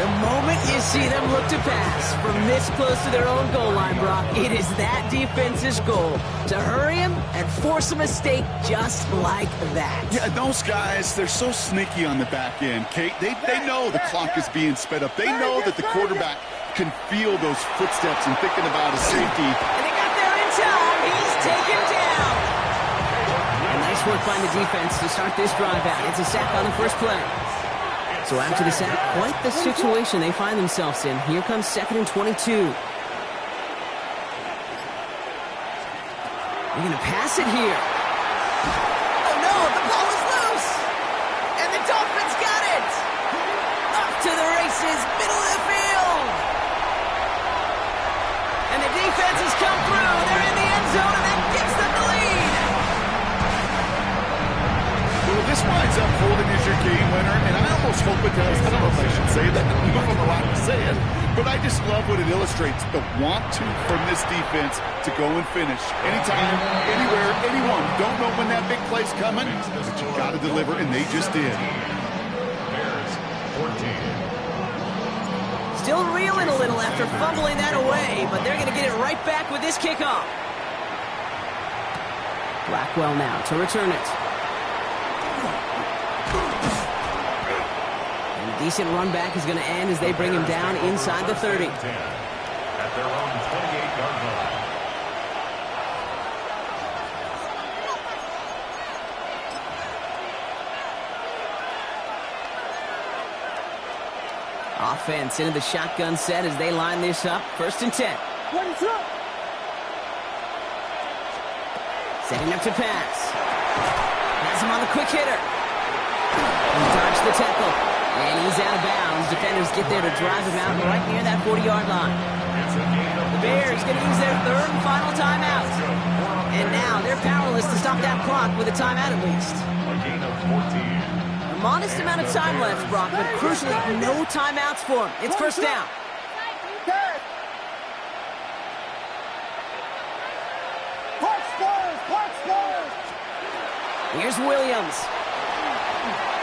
The moment you see them look to pass from this close to their own goal line, Brock, it is that defense's goal to hurry him and force a mistake just like that. Yeah, those guys, they're so sneaky on the back end, Kate. They know the clock is being sped up. They know that the quarterback can feel those footsteps and thinking about a safety. And they got there in time. He's taken down. And nice work by the defense to start this drive out. It's a sack on the first play. So after the sack, quite the situation they find themselves in. Here comes 2nd and 22. They're going to pass it here. to the races, middle of the field. And the defense has come through. They're in the end zone, and that gives them the lead. Well, this winds up holding as your game winner, and I almost hope it does. I don't know if I should say that. I don't know if I'm allowed to say it, but I just love what it illustrates, the want-to from this defense to go and finish. Anytime, anywhere, anyone. Don't know when that big play's coming, but you got to deliver, and they just did. Bears 14. Still reeling a little after fumbling that away, but they're going to get it right back with this kickoff. Blackwell now to return it. And a decent run back is going to end as they bring him down inside the 30. 10 at their own 28-yard line. Offense into the shotgun set as they line this up. 1st and 10. Setting up to pass. Has him on the quick hitter. He dodged the tackle. And he's out of bounds. Defenders get there to drive him out right near that 40-yard line. The Bears going to use their 3rd and final timeout. And now they're powerless to stop that clock with a timeout at least. A gain of 14. Modest amount of time left, Brock, but crucially, no timeouts for him. It's 1st down. Here's Williams.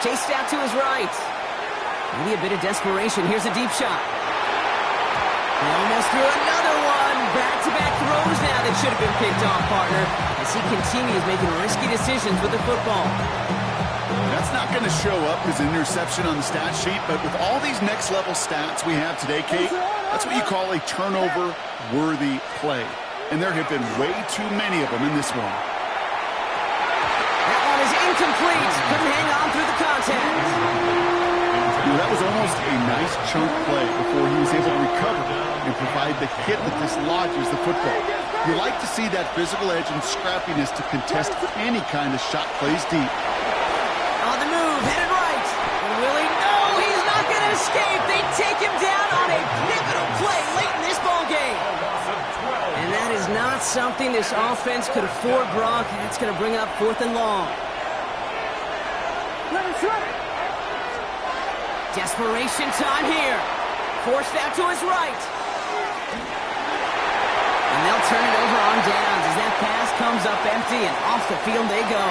Chased out to his right. Maybe a bit of desperation. Here's a deep shot. He almost threw another one. Back-to-back throws now that should have been picked off, partner, as he continues making risky decisions with the football. That's not going to show up as an interception on the stat sheet, but with all these next-level stats we have today, Kate, that's what you call a turnover-worthy play. And there have been way too many of them in this one. That one is incomplete. Couldn't hang on through the contact. That was almost a nice chunk play before he was able to recover and provide the hit that dislodges the football. You like to see that physical edge and scrappiness to contest any kind of shot plays deep. On the move, headed right. And Willie, no, he's not going to escape. They take him down on a pivotal play late in this ball game. And that is not something this offense could afford, Brock. And it's going to bring up 4th and long. Desperation time here. Forced out to his right. And they'll turn it over on downs as that pass comes up empty and off the field they go.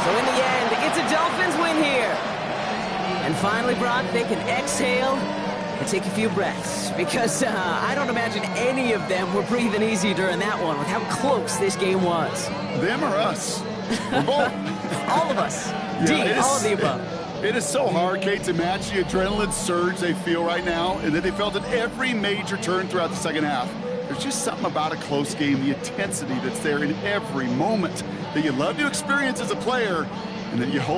So in the end, it's a Dolphins win here. And finally, Brock, they can exhale and take a few breaths. Because I don't imagine any of them were breathing easy during that one with how close this game was. Them or us? We're both. All of us. Yeah, all of the above. It is so hard, Kate, to match the adrenaline surge they feel right now and that they felt at every major turn throughout the second half. There's just something about a close game, the intensity that's there in every moment that you love to experience as a player and that you hope